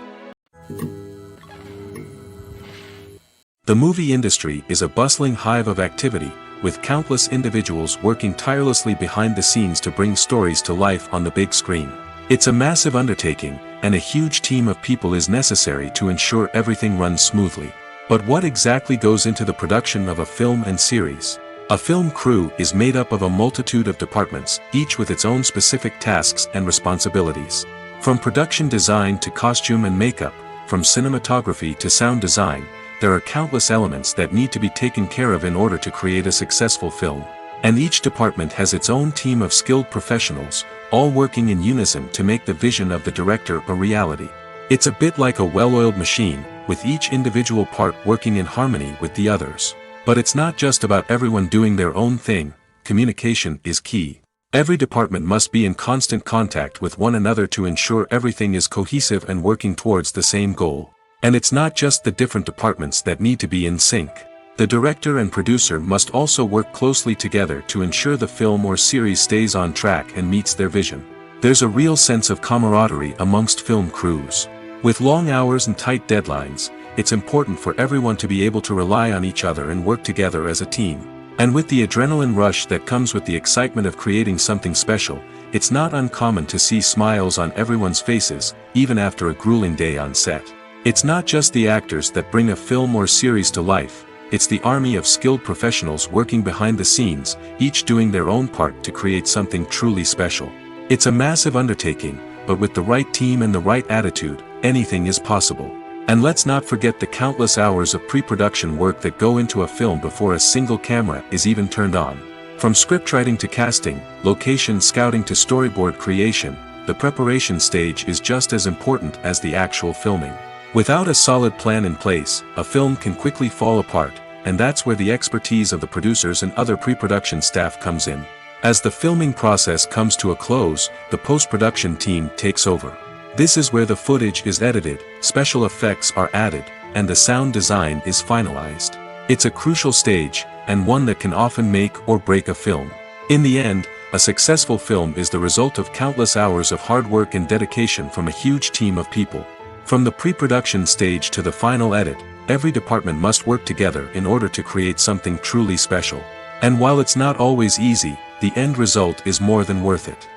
The movie industry is a bustling hive of activity, with countless individuals working tirelessly behind the scenes to bring stories to life on the big screen. It's a massive undertaking, and a huge team of people is necessary to ensure everything runs smoothly. But what exactly goes into the production of a film and series? A film crew is made up of a multitude of departments, each with its own specific tasks and responsibilities. From production design to costume and makeup, from cinematography to sound design, there are countless elements that need to be taken care of in order to create a successful film. And each department has its own team of skilled professionals, all working in unison to make the vision of the director a reality. It's a bit like a well-oiled machine, with each individual part working in harmony with the others. But it's not just about everyone doing their own thing. Communication is key. Every department must be in constant contact with one another to ensure everything is cohesive and working towards the same goal. And it's not just the different departments that need to be in sync. The director and producer must also work closely together to ensure the film or series stays on track and meets their vision. There's a real sense of camaraderie amongst film crews. With long hours and tight deadlines, it's important for everyone to be able to rely on each other and work together as a team. And with the adrenaline rush that comes with the excitement of creating something special, it's not uncommon to see smiles on everyone's faces, even after a grueling day on set. It's not just the actors that bring a film or series to life, it's the army of skilled professionals working behind the scenes, each doing their own part to create something truly special. It's a massive undertaking, but with the right team and the right attitude, anything is possible. And let's not forget the countless hours of pre-production work that go into a film before a single camera is even turned on. From scriptwriting to casting, location scouting to storyboard creation, the preparation stage is just as important as the actual filming. Without a solid plan in place, a film can quickly fall apart, and that's where the expertise of the producers and other pre-production staff comes in. As the filming process comes to a close, the post-production team takes over. This is where the footage is edited, special effects are added, and the sound design is finalized. It's a crucial stage, and one that can often make or break a film. In the end, a successful film is the result of countless hours of hard work and dedication from a huge team of people. From the pre-production stage to the final edit, every department must work together in order to create something truly special. And while it's not always easy, the end result is more than worth it.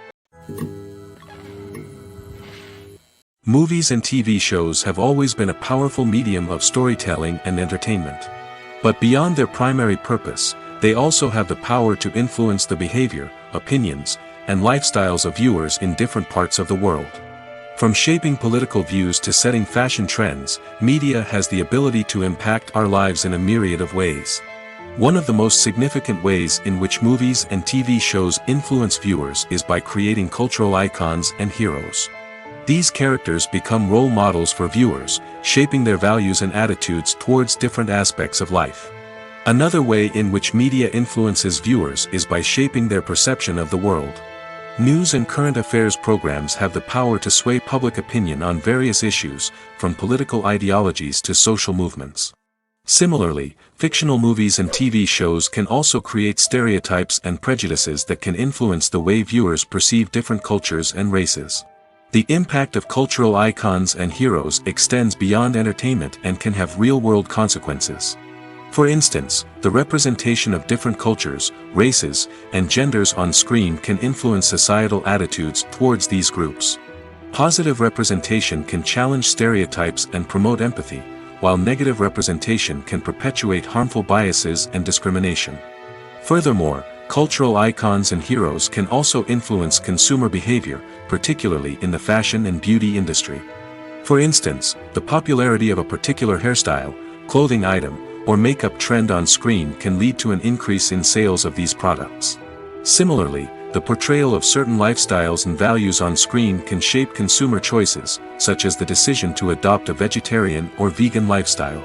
Movies and TV shows have always been a powerful medium of storytelling and entertainment. But beyond their primary purpose, they also have the power to influence the behavior, opinions, and lifestyles of viewers in different parts of the world. From shaping political views to setting fashion trends, media has the ability to impact our lives in a myriad of ways. One of the most significant ways in which movies and TV shows influence viewers is by creating cultural icons and heroes. These characters become role models for viewers, shaping their values and attitudes towards different aspects of life. Another way in which media influences viewers is by shaping their perception of the world. News and current affairs programs have the power to sway public opinion on various issues, from political ideologies to social movements. Similarly, fictional movies and TV shows can also create stereotypes and prejudices that can influence the way viewers perceive different cultures and races. The impact of cultural icons and heroes extends beyond entertainment and can have real-world consequences. For instance, the representation of different cultures, races, and genders on screen can influence societal attitudes towards these groups. Positive representation can challenge stereotypes and promote empathy, while negative representation can perpetuate harmful biases and discrimination. Furthermore, cultural icons and heroes can also influence consumer behavior, particularly in the fashion and beauty industry. For instance, the popularity of a particular hairstyle, clothing item, or makeup trend on screen can lead to an increase in sales of these products. Similarly, the portrayal of certain lifestyles and values on screen can shape consumer choices, such as the decision to adopt a vegetarian or vegan lifestyle.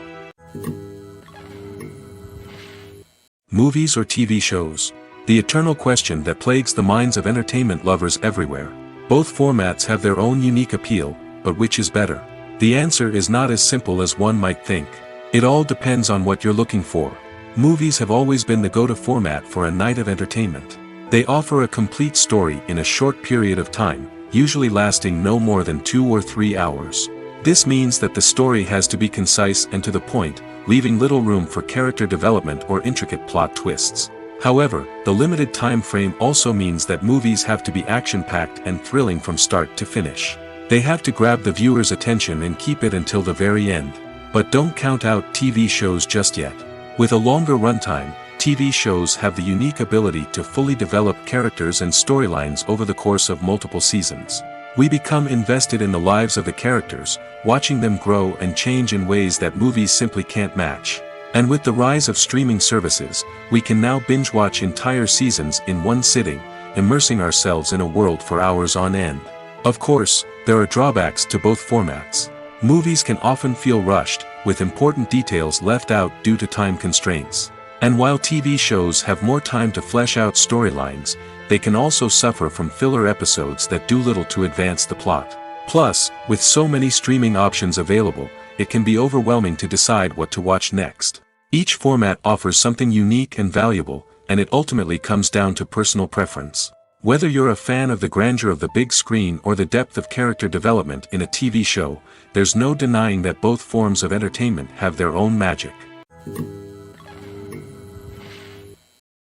Movies or TV shows? The eternal question that plagues the minds of entertainment lovers everywhere. Both formats have their own unique appeal, but which is better? The answer is not as simple as one might think. It all depends on what you're looking for. Movies have always been the go-to format for a night of entertainment. They offer a complete story in a short period of time, usually lasting no more than 2 or 3 hours. This means that the story has to be concise and to the point, leaving little room for character development or intricate plot twists. However, the limited time frame also means that movies have to be action-packed and thrilling from start to finish. They have to grab the viewer's attention and keep it until the very end. But don't count out TV shows just yet. With a longer runtime, TV shows have the unique ability to fully develop characters and storylines over the course of multiple seasons. We become invested in the lives of the characters, watching them grow and change in ways that movies simply can't match. And with the rise of streaming services, we can now binge-watch entire seasons in one sitting, immersing ourselves in a world for hours on end. Of course, there are drawbacks to both formats. Movies can often feel rushed, with important details left out due to time constraints. And while TV shows have more time to flesh out storylines, they can also suffer from filler episodes that do little to advance the plot. Plus, with so many streaming options available, it can be overwhelming to decide what to watch next. Each format offers something unique and valuable, and it ultimately comes down to personal preference. Whether you're a fan of the grandeur of the big screen or the depth of character development in a TV show, there's no denying that both forms of entertainment have their own magic.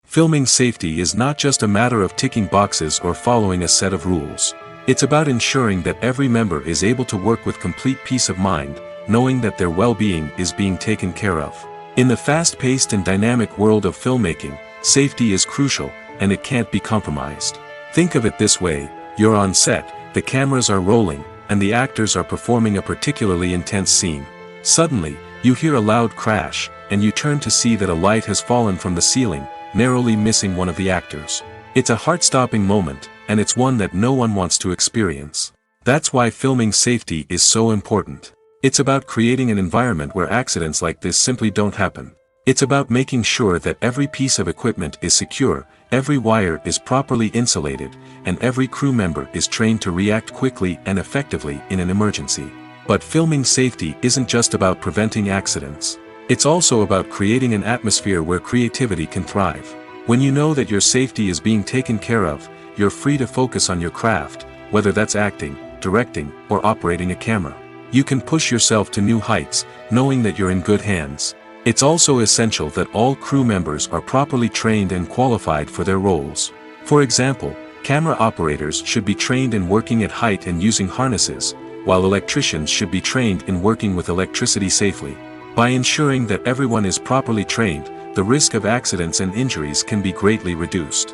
Filming safety is not just a matter of ticking boxes or following a set of rules. It's about ensuring that every member is able to work with complete peace of mind, knowing that their well-being is being taken care of. In the fast-paced and dynamic world of filmmaking, safety is crucial, and it can't be compromised. Think of it this way: you're on set, the cameras are rolling, and the actors are performing a particularly intense scene. Suddenly, you hear a loud crash, and you turn to see that a light has fallen from the ceiling, narrowly missing one of the actors. It's a heart-stopping moment, and it's one that no one wants to experience. That's why filming safety is so important. It's about creating an environment where accidents like this simply don't happen. It's about making sure that every piece of equipment is secure, every wire is properly insulated, and every crew member is trained to react quickly and effectively in an emergency. But filming safety isn't just about preventing accidents. It's also about creating an atmosphere where creativity can thrive. When you know that your safety is being taken care of, you're free to focus on your craft, whether that's acting, directing, or operating a camera. You can push yourself to new heights, knowing that you're in good hands. It's also essential that all crew members are properly trained and qualified for their roles. For example, camera operators should be trained in working at height and using harnesses, while electricians should be trained in working with electricity safely. By ensuring that everyone is properly trained, the risk of accidents and injuries can be greatly reduced.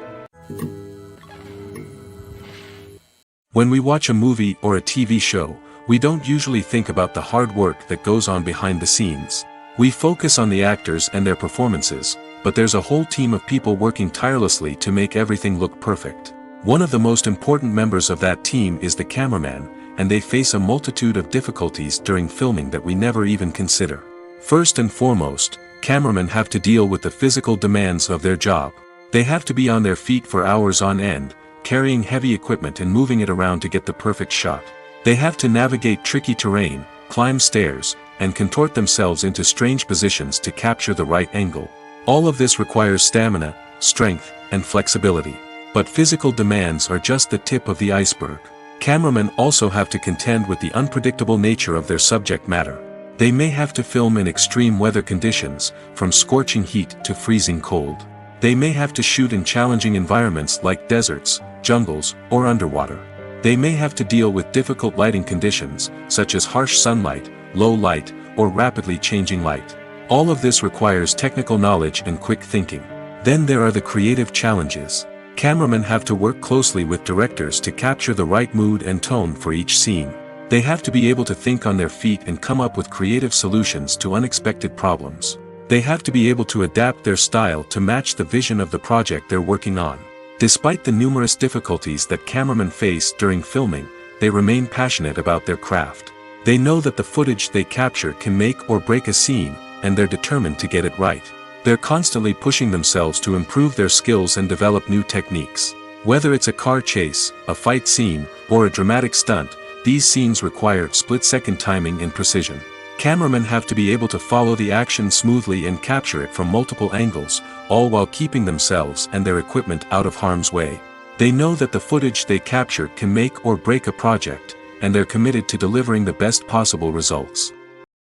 When we watch a movie or a TV show, we don't usually think about the hard work that goes on behind the scenes. We focus on the actors and their performances, but there's a whole team of people working tirelessly to make everything look perfect. One of the most important members of that team is the cameraman, and they face a multitude of difficulties during filming that we never even consider. First and foremost, cameramen have to deal with the physical demands of their job. They have to be on their feet for hours on end, carrying heavy equipment and moving it around to get the perfect shot. They have to navigate tricky terrain, climb stairs, and contort themselves into strange positions to capture the right angle. All of this requires stamina, strength, and flexibility. But physical demands are just the tip of the iceberg. Cameramen also have to contend with the unpredictable nature of their subject matter. They may have to film in extreme weather conditions, from scorching heat to freezing cold. They may have to shoot in challenging environments like deserts, jungles, or underwater. They may have to deal with difficult lighting conditions, such as harsh sunlight, low light, or rapidly changing light. All of this requires technical knowledge and quick thinking. Then there are the creative challenges. Cameramen have to work closely with directors to capture the right mood and tone for each scene. They have to be able to think on their feet and come up with creative solutions to unexpected problems. They have to be able to adapt their style to match the vision of the project they're working on. Despite the numerous difficulties that cameramen face during filming, they remain passionate about their craft. They know that the footage they capture can make or break a scene, and they're determined to get it right. They're constantly pushing themselves to improve their skills and develop new techniques. Whether it's a car chase, a fight scene, or a dramatic stunt, these scenes require split-second timing and precision. Cameramen have to be able to follow the action smoothly and capture it from multiple angles, all while keeping themselves and their equipment out of harm's way. They know that the footage they captured can make or break a project, and they're committed to delivering the best possible results.